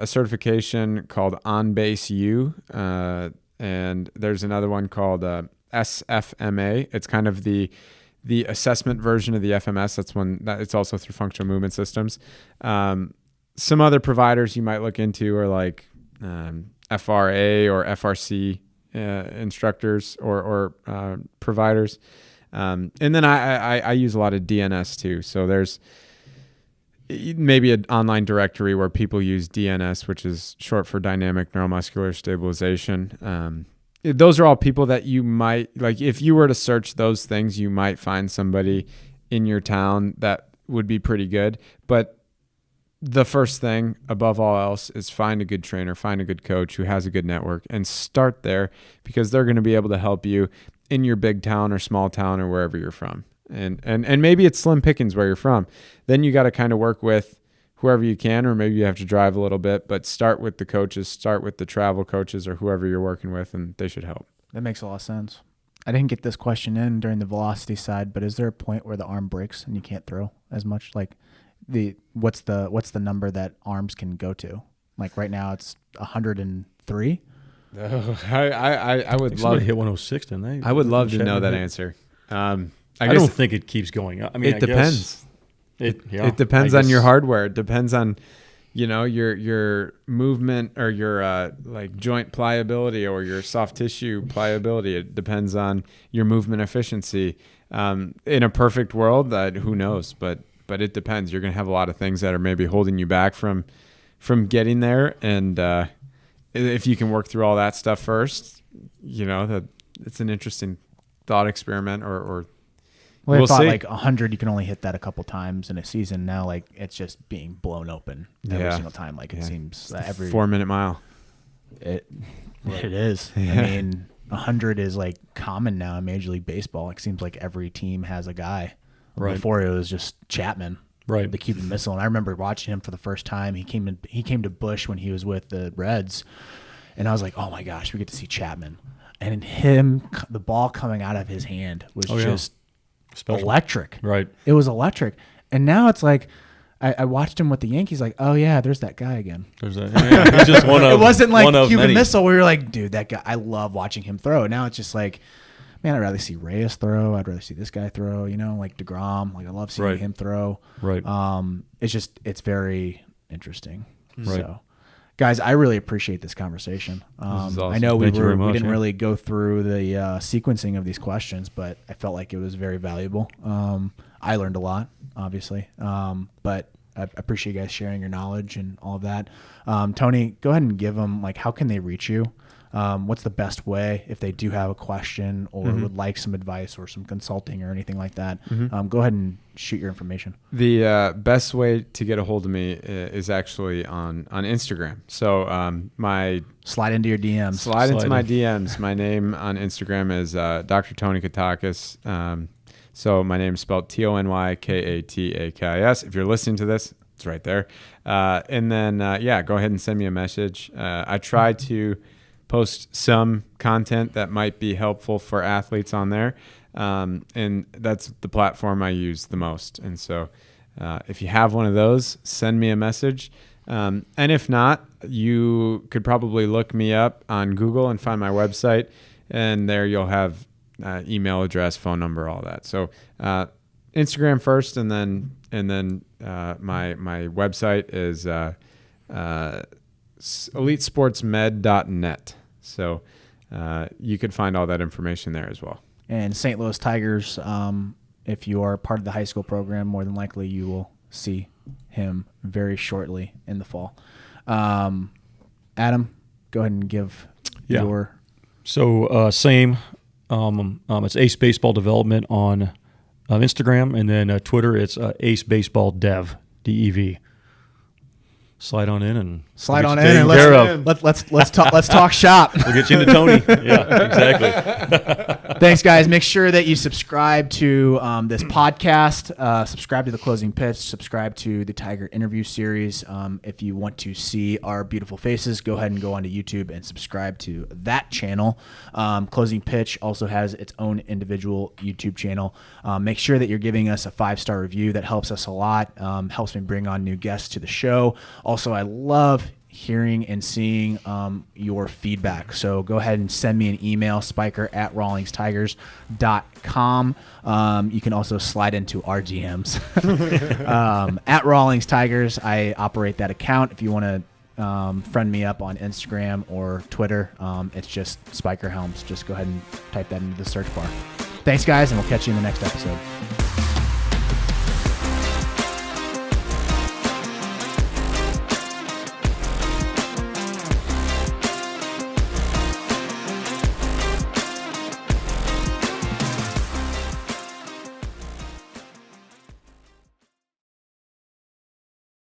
certification called On Base U, and there's another one called SFMA. It's kind of the assessment version of the FMS. That's one that it's also through functional movement systems. Some other providers you might look into are like FRA or FRC instructors or providers. And then I use a lot of DNS too. So there's maybe an online directory where people use DNS, which is short for dynamic neuromuscular stabilization. Those are all people that you might, like, if you were to search those things, you might find somebody in your town that would be pretty good. But the first thing above all else is find a good trainer, find a good coach who has a good network, and start there, because they're going to be able to help you in your big town or small town or wherever you're from. And maybe it's slim pickings where you're from. Then you got to kind of work with whoever you can, or maybe you have to drive a little bit, but start with the coaches, start with the travel coaches or whoever you're working with, and they should help. That makes a lot of sense. I didn't get this question in during the velocity side, but is there a point where the arm breaks and you can't throw as much? Like what's the number that arms can go to? Like right now it's 103. Oh, I would love to hit 106, didn't they? I would love to know that answer. I don't think it keeps going up. I mean, it depends. It depends on your hardware. It depends on, your movement or your like joint pliability or your soft tissue pliability. It depends on your movement efficiency. In a perfect world, who knows? But it depends. You're going to have a lot of things that are maybe holding you back from getting there. And if you can work through all that stuff first, that it's an interesting thought experiment or Well, we'll I thought see. like 100, you can only hit that a couple times in a season. Now, like it's just being blown open every single time. Like it seems that every 4-minute mile. It is. Yeah. I mean, 100 is like common now in Major League Baseball. It seems like every team has a guy. Right. Before it was just Chapman, right? The Cuban Missile. And I remember watching him for the first time. He came to Busch when he was with the Reds, and I was like, oh my gosh, we get to see Chapman. And the ball coming out of his hand was just special. Electric. Right. It was electric. And now it's like, I watched him with the Yankees, like, oh yeah, there's that guy again. There's that. Yeah, he's just one of. It wasn't like Cuban many. Missile where you're like, dude, that guy, I love watching him throw. Now it's just like, man, I'd rather see Reyes throw. I'd rather see this guy throw, like DeGrom. Like I love seeing him throw. Right. It's very interesting. Right. So, guys, I really appreciate this conversation. This is awesome. I know we Thank you very much, didn't really go through the sequencing of these questions, but I felt like it was very valuable. I learned a lot, obviously, but I appreciate you guys sharing your knowledge and all of that. Tony, go ahead and give them, like, how can they reach you? What's the best way if they do have a question or would like some advice or some consulting or anything like that? Go ahead and shoot your information. The best way to get a hold of me is actually on Instagram. So Slide into your DMs. Slide into my DMs. My name on Instagram is Dr. Tony Katakis. So my name is spelled TonyKatakis. If you're listening to this, it's right there. And then, go ahead and send me a message. I try to post some content that might be helpful for athletes on there. And that's the platform I use the most. And so if you have one of those, send me a message. And if not, you could probably look me up on Google and find my website. And there you'll have email address, phone number, all that. So Instagram first, and then my website is elitesportsmed.net. So you could find all that information there as well. And St. Louis Tigers, if you are part of the high school program, more than likely you will see him very shortly in the fall. Adam, go ahead and give your... So same. It's Ace Baseball Development on Instagram, and then Twitter, it's Ace Baseball Dev, DEV. Slide on in and Slide on in taken and care of. let's talk shop. We'll get you into Tony. Yeah, exactly. Thanks, guys. Make sure that you subscribe to this podcast, subscribe to the Closing Pitch, subscribe to the Tiger interview series. If you want to see our beautiful faces, go ahead and go onto YouTube and subscribe to that channel. Closing Pitch also has its own individual YouTube channel. Make sure that you're giving us a 5-star review. That helps us a lot. Helps me bring on new guests to the show. Also, I love hearing and seeing your feedback. So go ahead and send me an email, spiker@rawlingstigers.com. You can also slide into our DMs. At Rawlings Tigers, I operate that account. If you want to friend me up on Instagram or Twitter, it's just Spiker Helms. Just go ahead and type that into the search bar. Thanks, guys, and we'll catch you in the next episode.